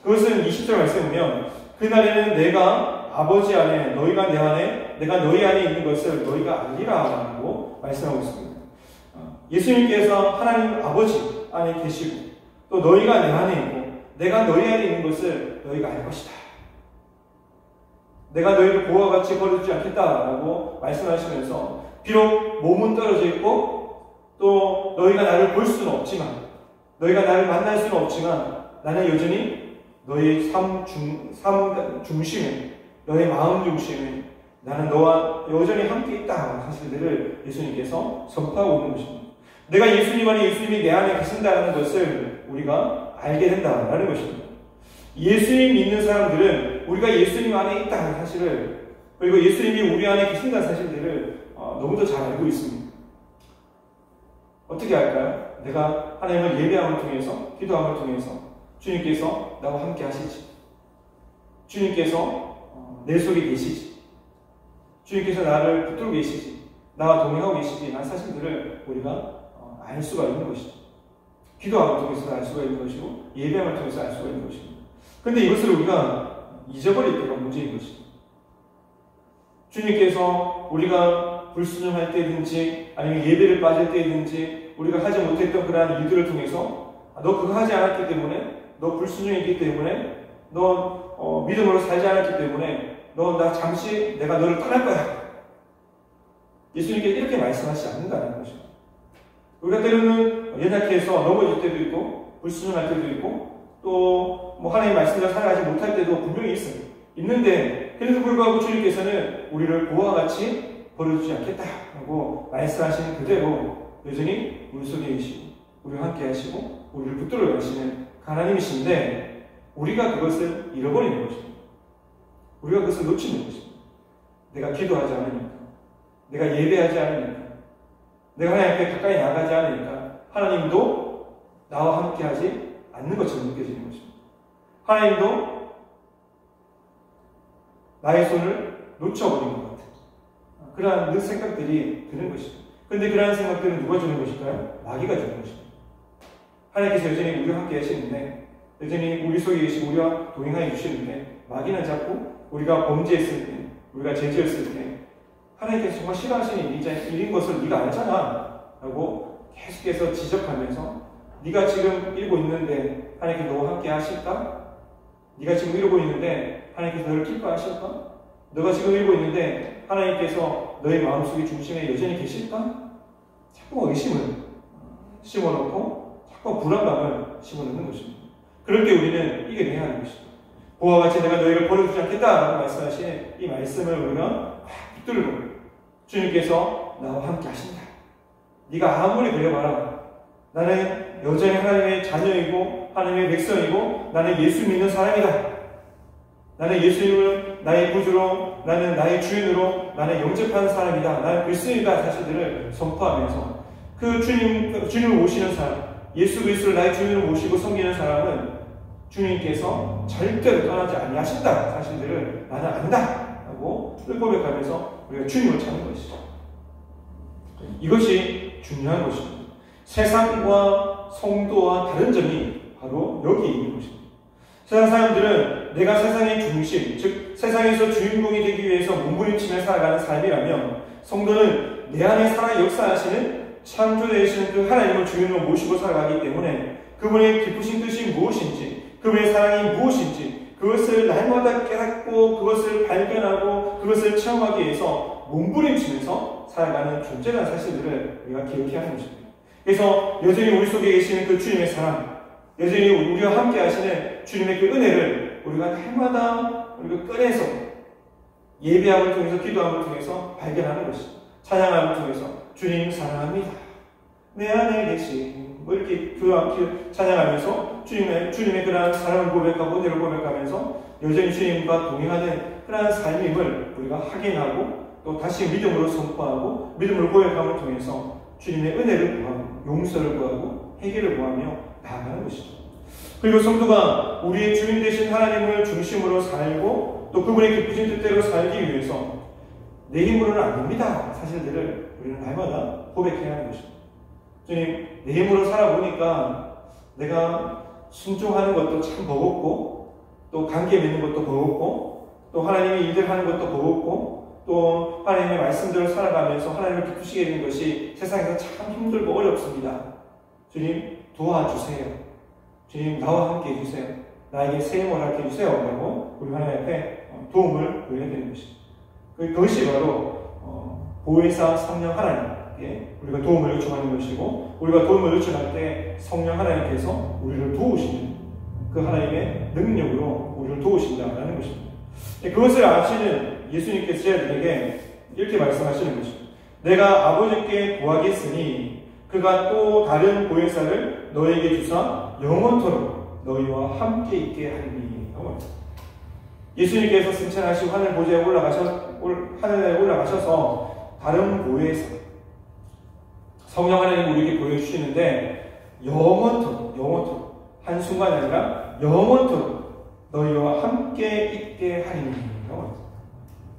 Speaker 1: 그것은 20절 말씀에 보면 그날에는 내가 아버지 안에 너희가 내 안에 내가 너희 안에 있는 것을 너희가 알리라 라고 말씀하고 있습니다. 예수님께서 하나님 아버지 안에 계시고 또 너희가 내 안에 있고 내가 너희 안에 있는 것을 너희가 알 것이다. 내가 너희를 고와 같이 버려두지 않겠다라고 말씀하시면서 비록 몸은 떨어져 있고 또 너희가 나를 볼 수는 없지만 너희가 나를 만날 수는 없지만 나는 여전히 너희 삶 중심에 너의 마음 중심에 나는 너와 여전히 함께 있다는 사실들을 예수님께서 선포하고 있는 것입니다. 내가 예수님 안에 예수님이 내 안에 계신다는 것을 우리가 알게 된다는 것입니다. 예수님 믿는 사람들은 우리가 예수님 안에 있다는 사실을 그리고 예수님이 우리 안에 계신다는 사실들을 너무도 잘 알고 있습니다. 어떻게 할까요? 내가 하나님을 예배함을 통해서 기도함을 통해서 주님께서 나와 함께 하시지. 주님께서 내 속에 계시지. 주님께서 나를 붙들고 계시지. 나와 동행하고 계시지. 라는 사실들을 우리가 알 수가 있는 것이죠. 기도함을 통해서 알 수가 있는 것이고 예배함을 통해서 알 수가 있는 것입니다. 그런데 이것을 우리가 잊어버릴 때가 문제인 것입니다. 주님께서 우리가 불순종할 때든지 아니면 예배를 빠질 때든지 우리가 하지 못했던 그러한 일들을 통해서 너 그거 하지 않았기 때문에 너 불순종했기 때문에 너 믿음으로 살지 않았기 때문에 너 나 잠시 내가 너를 떠날 거야. 예수님께서 이렇게 말씀하시지 않는다는 것입니다. 우리가 때로는 연약해서 넘어질 때도 있고 불순종할 때도 있고 또 뭐 하나님의 말씀대로 살아가지 못할 때도 분명히 있어요. 있는데 그래도 불구하고 주님께서는 우리를 고와 같이 버려두지 않겠다라고 말씀하시는 그대로 여전히 우리 속에 계시고 우리와 함께 하시고 우리를 붙들어 가시는 하나님이신데 우리가 그것을 잃어버리는 것입니다. 우리가 그것을 놓치는 것입니다. 내가 기도하지 않으니까 내가 예배하지 않으니까 내가 하나님 앞에 가까이 나가지 않으니까 하나님도 나와 함께 하지 않는 것처럼 느껴지는 것입니다. 하나님도 나의 손을 놓쳐버린 것 같은 그러한 생각들이 드는 것입니다. 그런데 그러한 생각들은 누가 주는 것일까요? 마귀가 주는 것입니다. 하나님께서 여전히 우리와 함께 하시는데 여전히 우리 속에 계시고 우리와 동행하여 주시는데 마귀는 자꾸 우리가 범죄했을 때 우리가 죄지었을 때 하나님께서 정말 싫어하시는 일인 것을 네가 알잖아 라고 계속해서 지적하면서 네가 지금 이러고 있는데 하나님께서 너와 함께 하실까? 네가 지금 이러고 있는데 하나님께서 너를 기뻐하실까? 너가 지금 이러고 있는데 하나님께서 너의 마음속의 중심에 여전히 계실까? 자꾸 의심을 심어놓고 자꾸 불안감을 심어놓는 것입니다. 그럴 때 우리는 이겨내야 하는 것입니다. 그와 같이 내가 너희를 버려두지 않겠다라고 말씀하신 이 말씀을 우리가 붙들고 주님께서 나와 함께 하신다. 네가 아무리 그려봐라. 나는 여전히 하나님의 자녀이고 하나님의 백성이고 나는 예수 믿는 사람이다. 나는 예수님을 나의 구주로 나는 나의 주인으로 나는 영접하는 사람이다. 나는 그리스도인이다 사실들을 선포하면서 그 주님을 모시는 사람 예수 그리스도를 나의 주인으로 모시고 섬기는 사람은 주님께서 절대로 떠나지 아니하신다 사실들을 나는 안다 하고 고백하면서 우리가 주님을 찾는 것이죠. 이것이 중요한 것입니다. 세상과 성도와 다른 점이 바로 여기 있는 것입니다. 세상 사람들은 내가 세상의 중심, 즉 세상에서 주인공이 되기 위해서 몸부림치며 살아가는 삶이라면, 성도는 내 안에 살아 역사하시는 창조되시는 그 하나님을 주인으로 모시고 살아가기 때문에 그분의 기쁘신 뜻이 무엇인지, 그분의 사랑이 무엇인지 그것을 날마다 깨닫고 그것을 발견하고 그것을 체험하기 위해서 몸부림치면서 살아가는 존재라는 사실들을 우리가 기억해야 하는 것입니다. 그래서 여전히 우리 속에 계시는 그 주님의 사랑, 여전히 우리와 함께 하시는 주님의 그 은혜를 우리가 날마다 우리가 꺼내서 예배함을 통해서, 기도함을 통해서 발견하는 것입니다. 찬양함을 통해서 주님 사랑합니다, 내 안에 계신, 이렇게 찬양하면서 주님의 그러한 사랑을 고백하고 은혜를 고백하면서 여전히 주님과 동행하는 그러한 삶임을 우리가 확인하고 또 다시 믿음으로 선포하고 믿음으로 고백함을 통해서 주님의 은혜를 구하고 용서를 구하고 해결을 구하며 나아가는 것이죠. 그리고 성도가 우리의 주인 되신 하나님을 중심으로 살고 또 그분의 기쁘신 뜻대로 살기 위해서 내 힘으로는 안 됩니다 사실들을 우리는 날마다 고백해야 하는 것입니다. 주님, 내 힘으로 살아보니까 내가 순종하는 것도 참 버겁고 또 관계 맺는 것도 버겁고 또 하나님의 일들 하는 것도 버겁고 또 하나님의 말씀대로 살아가면서 하나님을 기쁘시게 되는 것이 세상에서 참 힘들고 어렵습니다. 주님 도와주세요. 주님 나와 함께 해주세요. 나에게 새 힘을 하게 해주세요 라고 우리 하나님 앞에 도움을 구해야 되는 것입니다. 그것이 바로 보혜사 성령 하나님께 우리가 도움을 요청하는 것이고, 우리가 도움을 요청할 때 성령 하나님께서 우리를 도우시는 그 하나님의 능력으로 우리를 도우신다라는 것입니다. 그것을 아시는 예수님께서 저희들에게 이렇게 말씀하시는 것입니다. 내가 아버지께 구하겠으니 그가 또 다른 보혜사를 너에게 주사 영원토록 너희와 함께 있게 하리니. 예수님께서 승천하시고 하늘에 올라가셔서 다른 보혜사, 성령 하나님 우리에게 보여주시는데 영원토록 한순간이 아니라 영원토록 너희와 함께 있게 하리니.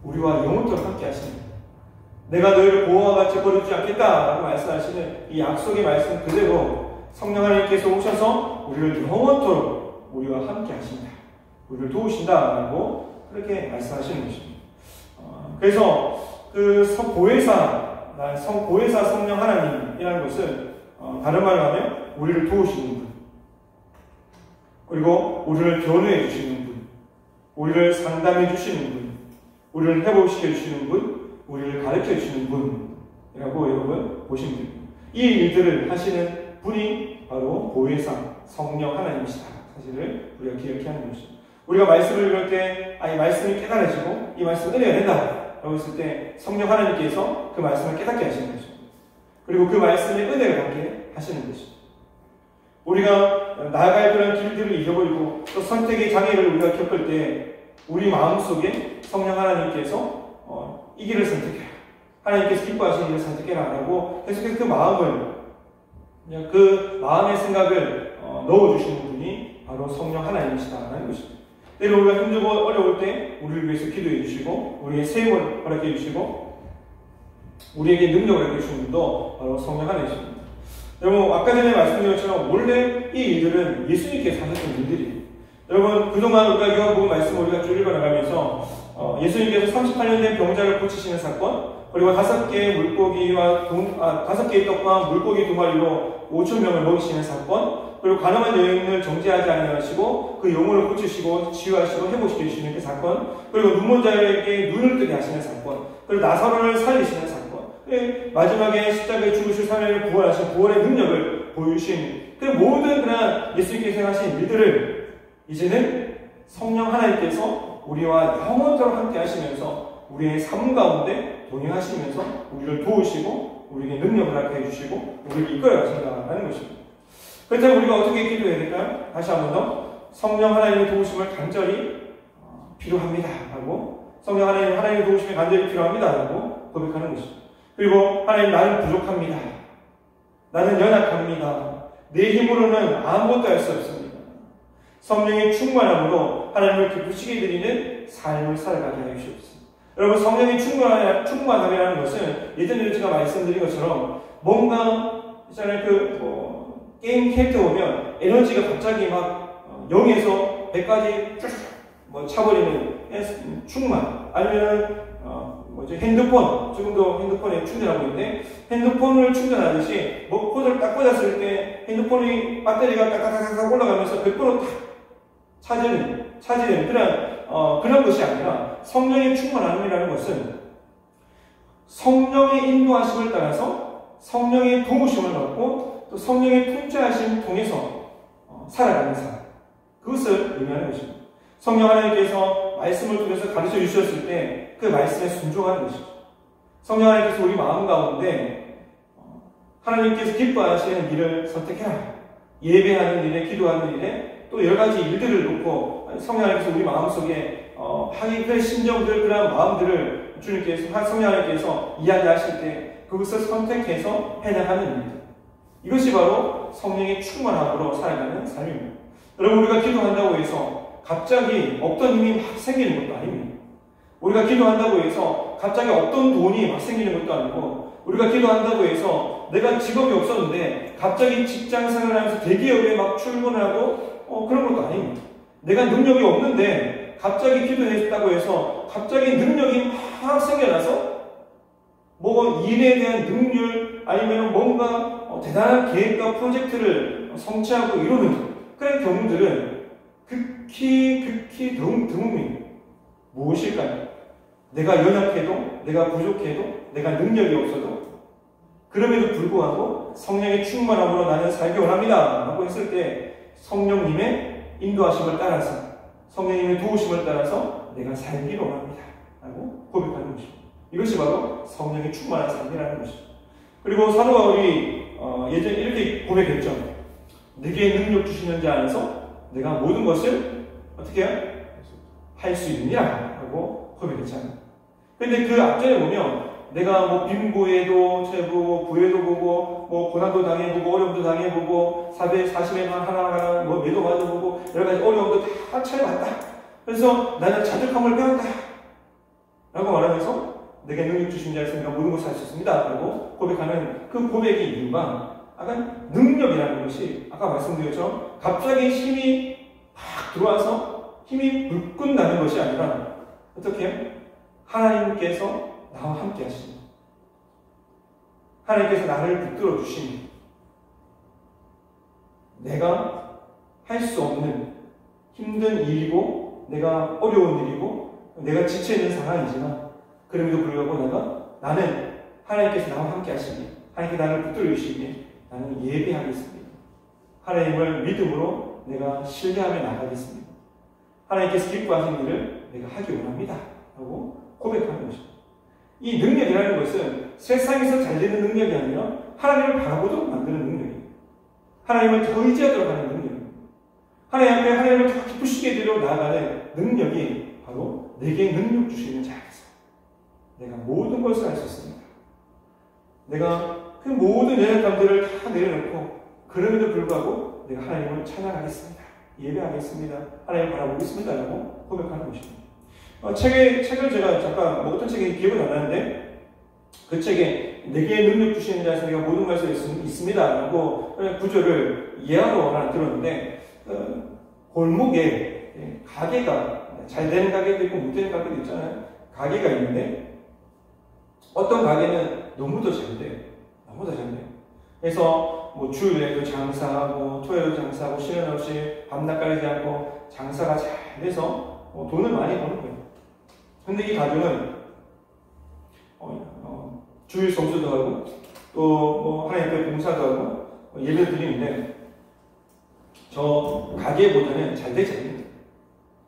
Speaker 1: 우리와 영원토록 함께 하시는, 내가 너희를 보호와 같이 버리지 않겠다라고 말씀하시는 이 약속의 말씀 그대로 성령 하나님께서 오셔서 우리를 영원토록 우리와 함께 하신다, 우리를 도우신다라고 그렇게 말씀하시는 것입니다. 그래서 그 보혜사 성령 하나님이라는 것은 다른 말로 하면 우리를 도우시는 분, 그리고 우리를 변호해 주시는 분, 우리를 상담해 주시는 분, 우리를 회복시켜 주시는 분, 우리를 가르쳐 주시는 분이라고 여러분 보시면 됩니다. 이 일들을 하시는 분이 바로 보혜사 성령 하나님이시다 사실을 우리가 기억해야 하는 것입니다. 우리가 말씀을 읽을 때 이 말씀이 깨달아지고 이 말씀은 은혜가 된다 라고 했을 때 성령 하나님께서 그 말씀을 깨닫게 하시는 것입니다. 그리고 그 말씀에 은혜를 받게 하시는 것입니다. 우리가 나아갈 그런 길들을 잃어버리고 또 선택의 장애를 우리가 겪을 때 우리 마음속에 성령 하나님께서 이 길을 선택해라, 하나님께서 기뻐하시는 길을 선택해라 라고 계속해서 그 마음을, 그 마음의 생각을 넣어주시는 분이 바로 성령 하나님이시다라는 것입니다. 때로 우리가 힘들고 어려울 때 우리를 위해서 기도해 주시고 우리의 새 힘을 허락해 주시고 우리에게 능력을 허락해 주시는 분도 바로 성령 하나님이십니다. 여러분 아까 전에 말씀드린 것처럼 원래 이 일들은 예수님께서 하셨던 일들이에요. 여러분 그동안 우리가 요한복음 말씀 우리가 쭉 읽어나가면서 예수님께서 38년 된 병자를 고치시는 사건, 그리고 5개의 떡과 물고기 2마리로 5,000명을 먹이시는 사건, 그리고 가늠한 여인을 정죄하지 아니하시고 그 영혼을 고치시고 치유하시고 회복시켜 주시는 그 사건, 그리고 눈먼 자에게 눈을 뜨게 하시는 사건, 그리고 나사로를 살리시는 사건, 마지막에 십자가에 죽으실 3일을 부활하신 부활의 능력을 보여주신 그 모든 그런 예수님께서 하신 일들을 이제는 성령 하나님께서 우리와 영원토록 함께 하시면서 우리의 삶 가운데 동행하시면서 우리를 도우시고 우리에게 능력을 하게 해주시고 우리를 이끌어 가신다는 것입니다. 그렇다면 우리가 어떻게 기도해야 될까요? 다시 한 번 더 성령 하나님의 도우심을 간절히 필요합니다 하고, 성령 하나님의 도우심이 간절히 필요합니다 라고 고백하는 것입니다. 그리고 하나님 나는 부족합니다, 나는 연약합니다, 내 힘으로는 아무것도 할 수 없습니다, 성령의 충만함으로 하나님을 기쁘시게 드리는 삶을 살아가게 하여 주옵소서. 여러분, 성령의 충만함이라는 것은 예전에 제가 말씀드린 것처럼 뭔가 있잖아요. 게임 캐릭터 보면 에너지가 갑자기 막 0에서 100까지 쭉 차버리는 충만, 아니면 핸드폰, 지금도 핸드폰에 충전하고 있는데 핸드폰을 충전하듯이 코드를 딱 꽂았을 때 핸드폰이 배터리가 딱딱딱딱 올라가면서 100% 딱 차지되는 그런 것이 아니라 성령의 충만함이라는 것은 성령의 인도하심을 따라서 성령의 도우심을 받고 또 성령의 통제하심 통해서 살아가는 삶, 그것을 의미하는 것입니다. 성령 하나님께서 말씀을 통해서 가르쳐 주셨을 때 그 말씀에 순종하는 것이죠. 성령 하나님께서 우리 마음 가운데 하나님께서 기뻐하시는 일을 선택해라. 예배하는 일에, 기도하는 일에, 또 여러 가지 일들을 놓고 성령 하나님께서 우리 마음속에 하기 그 심정들, 그런 마음들을 주님께서, 성령 하나님께서 이야기하실 때 그것을 선택해서 해나가는 일들. 이것이 바로 성령의 충만함으로 살아가는 삶입니다. 여러분, 우리가 기도한다고 해서 갑자기 없던 힘이 막 생기는 것도 아닙니다. 우리가 기도한다고 해서 갑자기 없던 돈이 막 생기는 것도 아니고, 우리가 기도한다고 해서 내가 직업이 없었는데 갑자기 직장 생활을 하면서 대기업에 막 출근하고 그런 것도 아닙니다. 내가 능력이 없는데 갑자기 기도했다고 해서 갑자기 능력이 막 생겨나서 일에 대한 능률, 아니면 뭔가 대단한 계획과 프로젝트를 성취하고 이루는 그런 경우들은 극히 드뭅니다. 무엇일까요? 내가 연약해도, 내가 부족해도, 내가 능력이 없어도, 그럼에도 불구하고 성령의 충만함으로 나는 살기 원합니다 라고 했을 때 성령님의 인도하심을 따라서, 성령님의 도우심을 따라서 내가 살기 원합니다 라고 고백하는 것입니다. 이것이 바로 성령의 충만한 삶이라는 것입니다. 그리고 사도 바울이 예전에 이렇게 고백했죠. 내게 능력 주시는 자 안에서 내가 모든 것을 어떻게 해요? 할 수 있느냐 라고 고백했잖아요. 근데 그 앞전에 보면 내가 빈부에도 채보고, 부에도 보고, 고난도 당해보고, 어려움도 당해보고, 440에만 하나하나 매도 맞아보고, 여러 가지 어려움도 다 처해봤다. 그래서 나는 자족함을 배웠다 라고 말하면서 내게 능력 주신 자에서 내가 모든 것을 할 수 있습니다 라고 고백하는 그 고백의 이유가 약간 능력이라는 것이 아까 말씀드렸죠. 갑자기 힘이 팍 들어와서 힘이 불끈 나는 것이 아니라 어떻게 해요? 하나님께서 나와 함께 하시니, 하나님께서 나를 붙들어 주시니, 내가 할 수 없는 힘든 일이고, 내가 어려운 일이고, 내가 지쳐있는 상황이지만 그럼에도 불구하고 나는 하나님께서 나와 함께 하시니, 하나님께서 나를 붙들어 주시니 나는 예배하겠습니다. 하나님을 믿음으로 내가 신뢰하며 나가겠습니다. 하나님께서 기뻐하시는 일을 내가 하기 원합니다 라고 고백하는 것입니다. 이 능력이라는 것은 세상에서 잘 되는 능력이 아니라 하나님을 바라보도록 만드는 능력입니다. 하나님을 더 의지하도록 하는 능력입니다. 하나님 앞에 하나님을 더 기쁘시게 되려 나아가는 능력이 바로 내게 능력 주시는 자에서 내가 모든 것을 할 수 있습니다. 내가 그 모든 연약감들을 다 내려놓고 그럼에도 불구하고 내가 하나님을 찬양하겠습니다. 예배하겠습니다. 하나님을 바라보겠습니다 라고 고백하는 것입니다. 책을 제가 잠깐 어떤 책인지 기억은 안 나는데, 그 책에 내게 능력 주시는 자에서 내가 모든 것을 있습니다 라고 구절을 예화로 하나 들었는데, 골목에 가게가 잘 되는 가게도 있고 못 되는 가게도 있잖아요. 가게가 있는데 어떤 가게는 너무도 잘 돼요. 너무도 잘 돼요. 그래서 주일에도 장사하고 토요일에도 장사하고 쉬는 없이 밤낮 가리지 않고 장사가 잘 돼서 돈을 많이 버는 거예요. 근데 이 가정은 주일 성수도 하고 또 하나님 앞에 봉사도 하고 예배 드리는데 저 가게보다는 잘 되지 않습니다.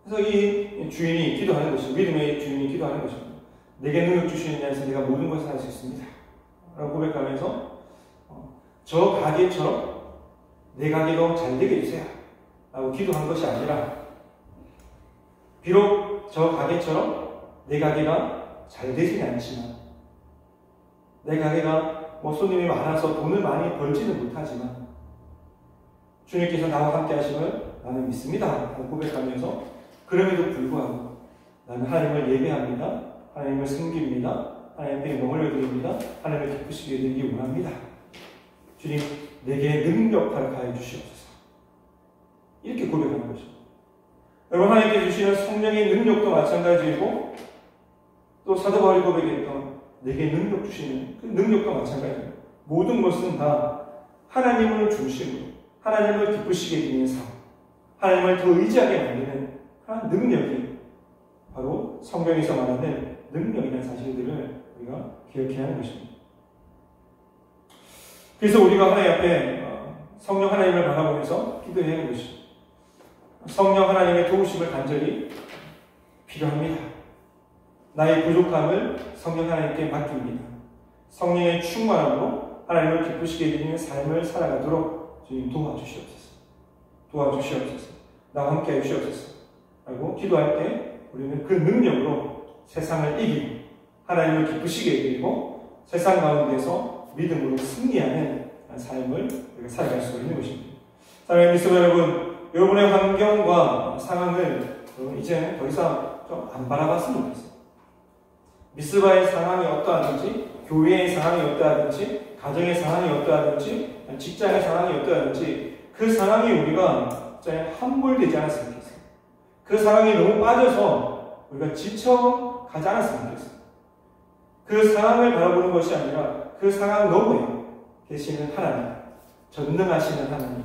Speaker 1: 그래서 이 주인이 기도하는 것입니다. 믿음의 주인이 기도하는 것입니다. 내게 능력 주시는 자에서 내가 모든 것을 할 수 있습니다 라고 고백하면서 저 가게처럼 내 가게도 잘 되게 해주세요 라고 기도한 것이 아니라, 비록 저 가게처럼 내 가게가 잘 되지는 않지만, 내 가게가 손님이 많아서 돈을 많이 벌지는 못하지만 주님께서 나와 함께 하심을 나는 믿습니다 하고 고백하면서 그럼에도 불구하고 나는 하나님을 예배합니다. 하나님을 섬깁니다. 하나님께 영광을 올려드립니다. 하나님을 기쁘시게 되기 원합니다. 주님, 내게 능력을 가해 주시옵소서. 이렇게 고백하는 거죠. 여러분, 하나님께 주시는 성령의 능력도 마찬가지이고 또 사도 바울이 고백했던 내게 능력 주시는 그 능력과 마찬가지입니다. 모든 것은 다 하나님을 중심으로 하나님을 기쁘시게 되는 삶, 하나님을 더 의지하게 만드는 그런 능력이 바로 성경에서 말하는 능력이라는 사실들을 우리가 기억해야 하는 것입니다. 그래서 우리가 하나님 앞에 성령 하나님을 바라보면서 기도해야 하는 것입니다. 성령 하나님의 도우심을 간절히 필요합니다. 나의 부족함을 성령 하나님께 맡깁니다. 성령의 충만함으로 하나님을 기쁘시게 되는 삶을 살아가도록 주님 도와주시옵소서. 도와주시옵소서. 나와 함께 해주시옵소서. 라고 기도할 때 우리는 그 능력으로 세상을 이기고 하나님을 기쁘시게 해드리고 세상 가운데서 믿음으로 승리하는 삶을 우리가 살아갈 수 있는 것입니다. 사랑하는 믿음 여러분, 여러분의 환경과 상황을 이제 더 이상 좀 안 바라봤으면 좋겠어요. 미스바의 상황이 어떠하든지, 교회의 상황이 어떠하든지, 가정의 상황이 어떠하든지, 직장의 상황이 어떠하든지 그 상황이 우리가 함몰되지 않았으면 좋겠어요. 그 상황이 너무 빠져서 우리가 지쳐 가지 않았으면 좋겠어요. 그 상황을 바라보는 것이 아니라 그 상황 너머에 계시는 하나님, 전능하시는 하나님,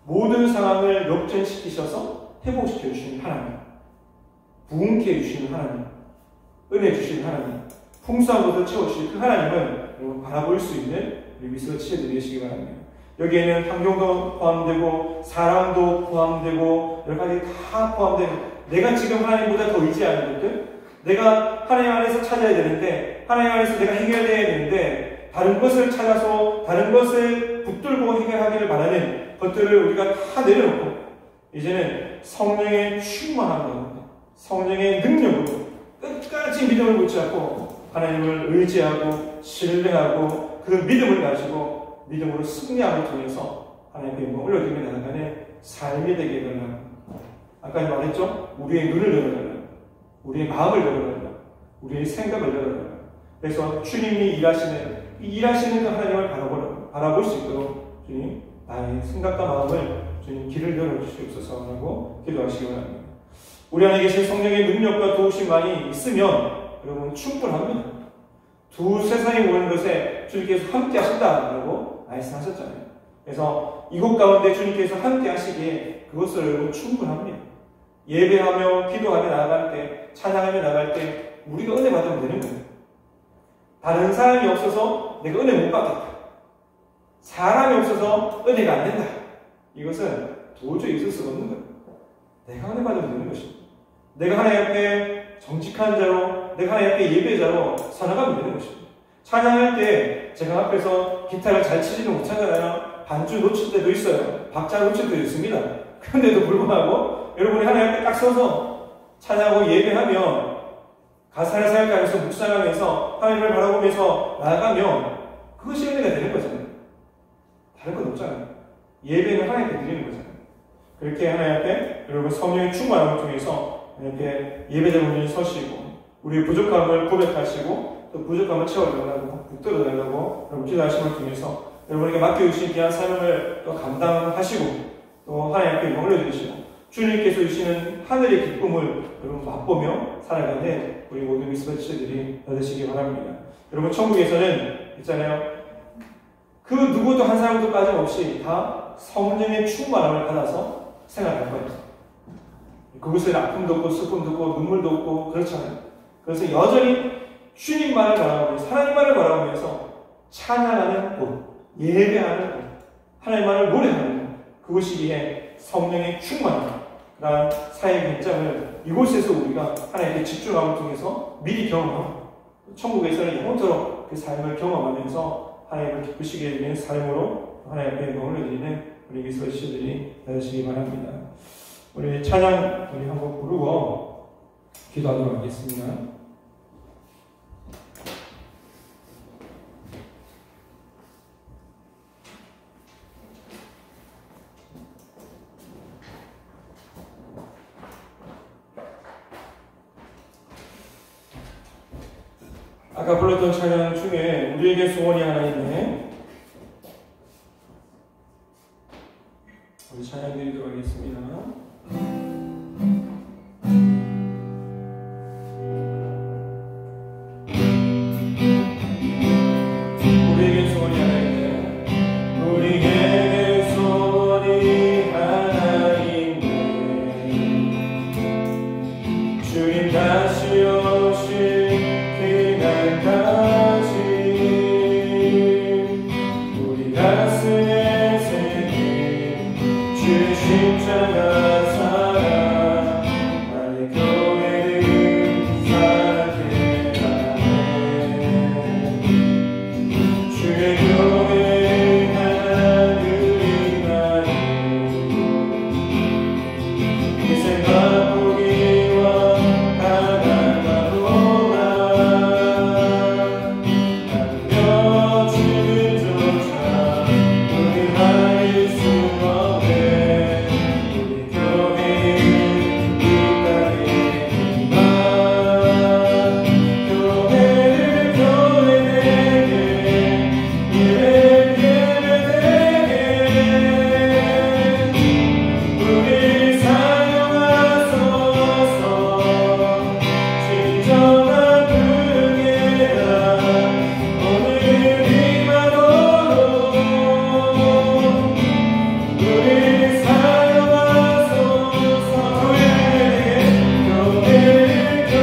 Speaker 1: 모든 상황을 역전시키셔서 회복시켜 주시는 하나님, 부흥케 해주시는 하나님, 은혜 주시는 하나님, 풍성한 것을 채워주시는 그 하나님을 여러분 바라볼 수 있는 우리 미스터 치료들 되시기 바랍니다. 여기에는 환경도 포함되고 사람도 포함되고 여러 가지 다 포함되고 내가 지금 하나님보다 더 의지하는 것들, 내가 하나님 안에서 찾아야 되는데 하나님 안에서 내가 해결해야 되는데 다른 것을 찾아서 다른 것을 붙들고 해결하기를 바라는 것들을 우리가 다 내려놓고 이제는 성령의 충만함과 성령의 능력으로 끝까지 믿음을 붙잡고 하나님을 의지하고 신뢰하고 그 믿음을 가지고 믿음으로 승리함을 통해서 하나님께 영광을 올려드리며 나아가는 삶이 되게 해달라고. 아까 말했죠? 우리의 눈을 열어달라고, 우리의 마음을 열어달라고, 우리의 생각을 열어달라고. 그래서 주님이 일하시는 그 하나님을 바라볼 수 있도록 주님 나의 생각과 마음을 주님 길을 열어주시옵소서라고 기도하시기 바랍니다. 우리 안에 계신 성령의 능력과 도우심만이 있으면 여러분 충분합니다. 두세 사람이 모이는 것에 주님께서 함께 하신다라고 말씀하셨잖아요. 그래서 이곳 가운데 주님께서 함께 하시기에 그것을 여러분 충분합니다. 예배하며 기도하며 나아갈 때, 찬양하며 나아갈 때 우리가 은혜 받으면 되는 거예요. 다른 사람이 없어서 내가 은혜 못 받겠다, 사람이 없어서 은혜가 안 된다, 이것은 도저히 있을 수가 없는 거예요. 내가 은혜 받으면 되는 것입니다. 내가 하나님 앞에 정직한 자로, 내가 하나님 앞에 예배자로 살아가면 되는 것입니다. 찬양할 때 제가 앞에서 기타를 잘 치지는 못하잖아요. 반주 놓칠 때도 있어요. 박자 놓칠 때도 있습니다. 그런데도 불구하고 여러분이 하나님 앞에 딱 서서 찬양하고 예배하면 가사를 생각하면서 묵상하면서 하나님을 바라보면서 나아가면 그것이 은혜가 되는 거잖아요. 다른 건 없잖아요. 예배는 하나님께 드리는 거잖아요. 그렇게 하나님 앞에 여러분 성령의 충만함을 통해서 하나님께 예배자분들이 서시고 우리의 부족함을 고백하시고 또 부족함을 채워달라고 붙들어달라고 여러분 기도하심을 통해서 여러분에게 맡겨주신 귀한 사명을 또 감당하시고 또 하나님 앞에 영광을 올려주시고 주님께서 주시는 하늘의 기쁨을 여러분 맛보며 살아가는 우리 모든 미스터치들이 되시기 바랍니다. 여러분 천국에서는 있잖아요. 그 누구도 한 사람도 빠짐없이 다 성령의 충만함을 받아서 생활할 거예요. 그곳에 아픔도 없고 슬픔도 없고 눈물도 없고 그렇잖아요. 그래서 여전히 주님만을 바라보면서 하나님만을 바라보면서 찬양하는 곳, 예배하는 곳, 하나님만을 노래하는 곳, 그곳이기에 성령의 충만함, 그러한 사회 현장을 이곳에서 우리가 하나님께 집중함을 통해서 미리 경험하고 천국에서는 영원토록 그 삶을 경험하면서 하나님을 기쁘시게 되는 삶으로 하나님께 영광을 드리는 우리 미스터치들이 되시기 바랍니다. 우리 찬양 우리 한곡 부르고 기도하도록 하겠습니다. 아까 불렀던 찬양 중에 우리에게 소원이 하나 있네. 우리 찬양 드리도록 하겠습니다. 우리에게 소원이 하나 있네. 우리에게 소원이 하나 있네. 주님 다시 오실 그날까지 우리 가슴에 새긴 주의 십자가 사랑 나의 교회를 사랑해 하네. 주의 교회 하나님이 나의 희생과 포기와 하나가 보라. 나누며 지금조차 우리 말일 수 없네. 우리 교회는 이 땅에 있다. 교회를 교회되게 예배를 예배되게 우리 사용하소서. 진정한 분이라 오늘 임하도록 우리 사용하소서. 교회를 교회되게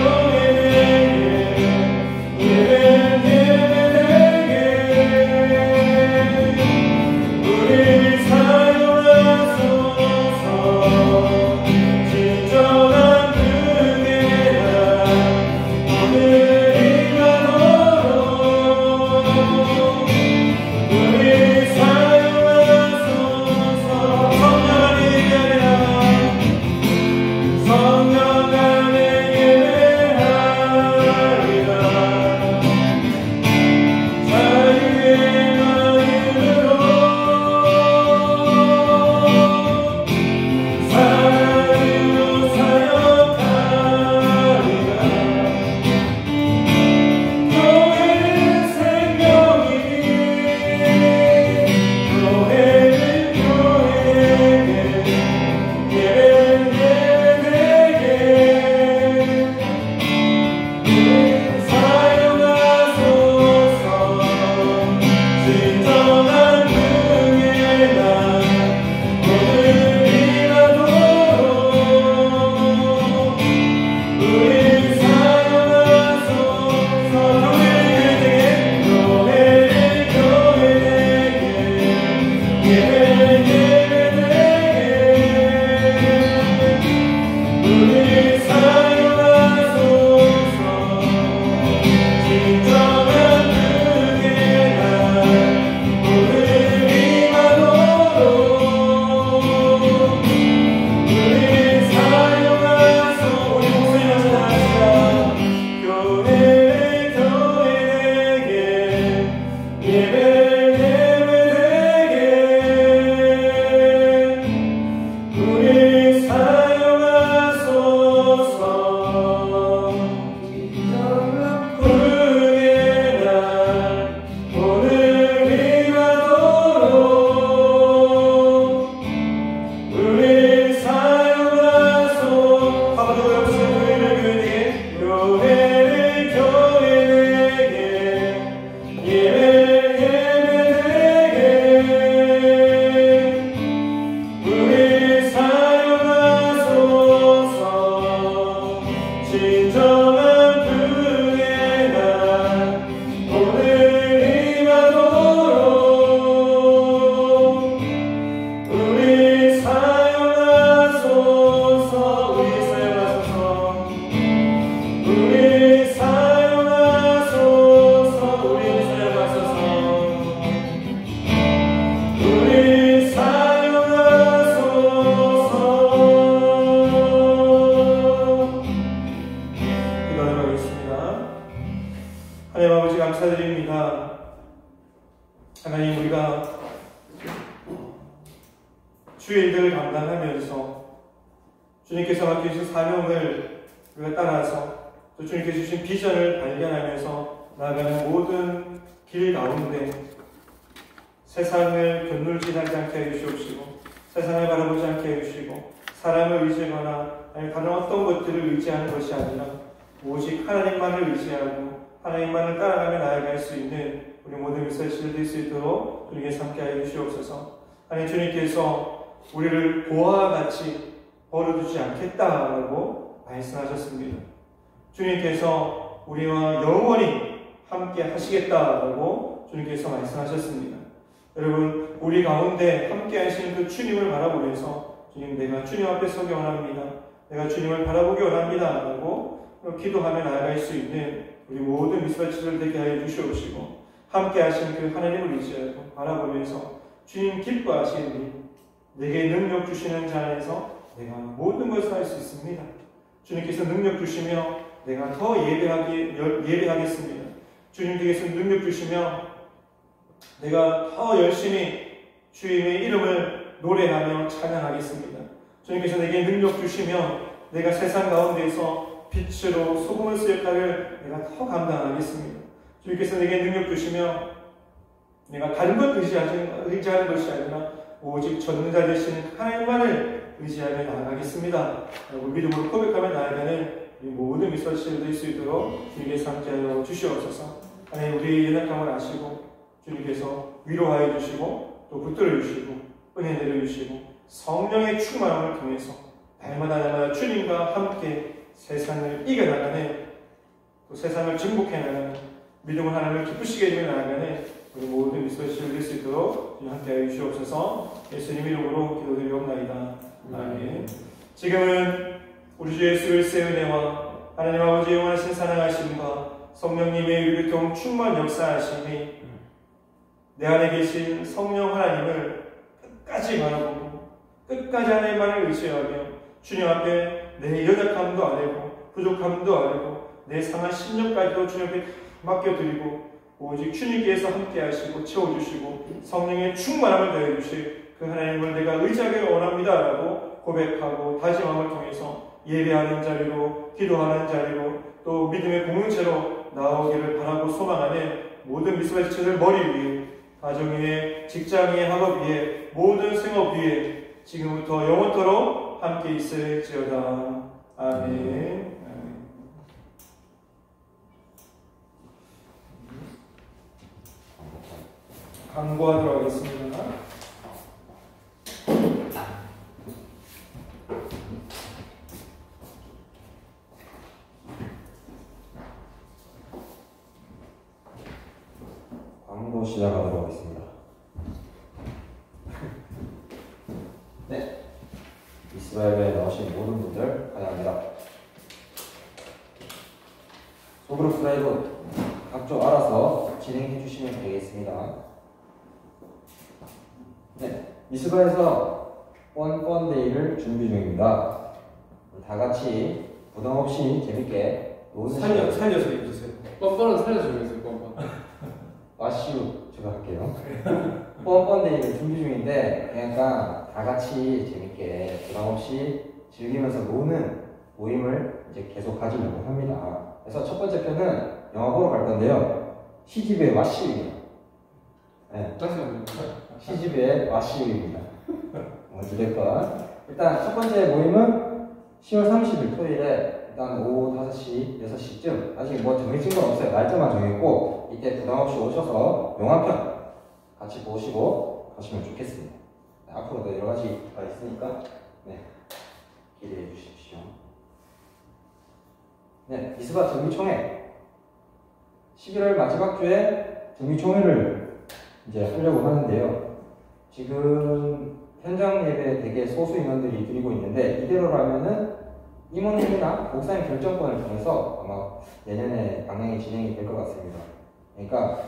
Speaker 1: 예배를 예배되게 우리 사용하소서. 진정한 은혜라 오늘 임하도록 우리 사용하소서. 성령 안에 예배하리라. 성령 안에 예배하리라. 자유의 마음으로 사랑으로 사역하리라. 교회는 생명이니 교회는 교회에게 예배는 예배되게 사용하소서. 진정한 은혜라 오늘 임하도록 우리 사용하소서. 교회를 교회되게 예배를 예배되게 우리 사용하소서. 진정한 은혜라 오늘 임하도록 우리 사용하소서. 우리 목소리 맞춰 나갑시다. 교회를 교회되게 예배를 예배되게 우리 사용하소서. 은혜의 날 오늘 임하도록 우리 사용하소서. 한번 더 외쳐보세요. 교회를 교회되게 예배를 예배되게 우리 사용하소서. 진정한 은혜의 날 오늘 임하도록 우리 사용하소서. 우리 사용하소서. 우리 사용하소서. 우리 사용하소서. 우리 사용하소서. 기도하도록 하겠습니다. 하나님 아버지 감사드립니다. 하나님 우리가 주의 일들을 감당하면서 주님께서 맡겨주신 사명을 우리가 따라서 또 주님께서 주신 비전을 발견하면서 나아가는 모든 길 가운데 세상을 견눌지하지 않게 해주시옵시고 세상을 바라보지 않게 해주시고 사람을 의지하거나 아니 다른 어떤 것들을 의지하는 것이 아니라 오직 하나님만을 의지하고 하나님만을 따라가며 나아갈 수 있는 우리 모든 미사시를 될 수 있도록 주님께서 함께하여 주시옵소서. 하나님 주님께서 우리를 고아와 같이 버려두지 않겠다라고 말씀하셨습니다. 주님께서 우리와 영원히 함께 하시겠다라고 주님께서 말씀하셨습니다. 여러분 우리 가운데 함께 하시는 그 주님을 바라보면서 주님 내가 주님 앞에 서기 원합니다. 내가 주님을 바라보기 원합니다 라고 기도하며 나아갈 수 있는 우리 모든 미스바치들 되게 하여 주시옵시고 함께 하신 그 하나님을 의지하고 바라보면서 주님 기뻐하시는 일 내게 능력 주시는 자 안에서 내가 모든 것을 할 수 있습니다. 주님께서 능력 주시며 내가 더 예배하겠습니다. 주님께서 능력 주시며 내가 더 열심히 주님의 이름을 노래하며 찬양하겠습니다. 주님께서 내게 능력 주시며 내가 세상 가운데에서 빛으로 소금을 쓸 역할을 내가 더 감당하겠습니다. 주님께서 내게 능력 주시며 내가 다른 것 의지하는 것이 아니라 오직 전능자 되신 하나님만을 의지하며 나아가겠습니다. 라고 믿음으로 고백하며 나아가는 모든 미소시를 될 수 있도록 주님께서 함께하여 주시옵소서. 하나님 우리의 연약함을 아시고 주님께서 위로하여 주시고 또 붙들어 주시고 은혜 내려 주시고 성령의 충만함을 통해서 날마다 주님과 함께 세상을 이겨나가는 또 세상을 정복해나가는 믿음을 하나님을 기쁘시게 해주며 나아가는 우리 모든 미소시를 될 수 있도록 함께하여 주시옵소서. 예수님 이름으로 기도드리옵나이다. 아멘. 지금은 우리 주 예수 그리스도의 은혜와 하나님 아버지의 영원하신 사랑하심과 성령님의 유교통 충만 역사하심이 내 안에 계신 성령 하나님을 끝까지 바라보고 끝까지 하나님만을 의지하며 주님 앞에 내 연약함도 아니고 부족함도 아니고 내 상한 심령까지도 주님 앞에 맡겨드리고 오직 주님께서 함께 하시고 채워주시고 성령의 충만함을 더해주실 그 하나님을 내가 의지하기를 원합니다 라고 고백하고 다짐함을 통해서 예배하는 자리로 기도하는 자리로 또 믿음의 공동체로 나오기를 바라고 소망하는 모든 미스바치들 머리 위에 가정 위에 직장 위에 학업 위에 모든 생업 위에 지금부터 영원토록 함께 있을지어다. 아멘. 강구하도록 하겠습니다.
Speaker 2: 광고 시작하도록 하겠습니다. 네, 이스라엘에 나오신 모든 분들 환영합니다. 소그룹 슬라이드 각종 알아서 진행해 주시면 되겠습니다. 네, 이스라엘에서 뻔뻔데이를 준비 중입니다. 다 같이 부담 없이 재밌게 노는
Speaker 1: 살려서 해주세요.
Speaker 3: 뻔뻔은 살려줘야겠어요. 뻔뻔.
Speaker 2: 와시우 제가 할게요. 뻔뻔데이를 준비 중인데 그러니까 다 같이 재밌게 부담 없이 즐기면서 노는 모임을 이제 계속 가지려고 합니다. 그래서 첫 번째 편은 영화 보러 갈 건데요. 시집의 와시우입니다. 네.
Speaker 3: 다시 한번.
Speaker 2: 시집의 와시우입니다. 어찌됐건 일단 첫 번째 모임은 10월 30일 토요일에 일단 오후 5시, 6시쯤 아직 뭐 정해진 건 없어요. 날짜만 정했고 이때 부담없이 오셔서 영화편 같이 보시고 가시면 좋겠습니다. 네, 앞으로도 여러 가지가 있으니까 네, 기대해 주십시오. 네, 미스바 정기총회 11월 마지막 주에 정기총회를 이제 하려고 하는데요. 지금 현장 예배 되게 소수 인원들이 드리고 있는데 이대로라면은 임원님이나 목사님 결정권을 통해서 아마 내년에 방향이 진행이 될 것 같습니다. 그러니까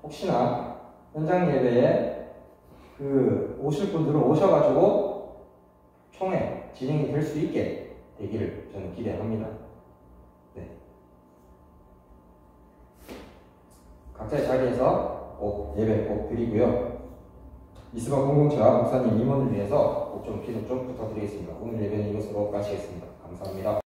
Speaker 2: 혹시나 현장 예배에 오실 분들은 오셔가지고 총회 진행이 될 수 있게 되기를 저는 기대합니다. 네. 각자의 자리에서 꼭 예배 꼭 드리고요. 이스바 공동체와 목사님 임원을 위해서 꼭 좀 기도 좀 부탁드리겠습니다. 오늘 예배는 이것으로 마치겠습니다. 감사합니다.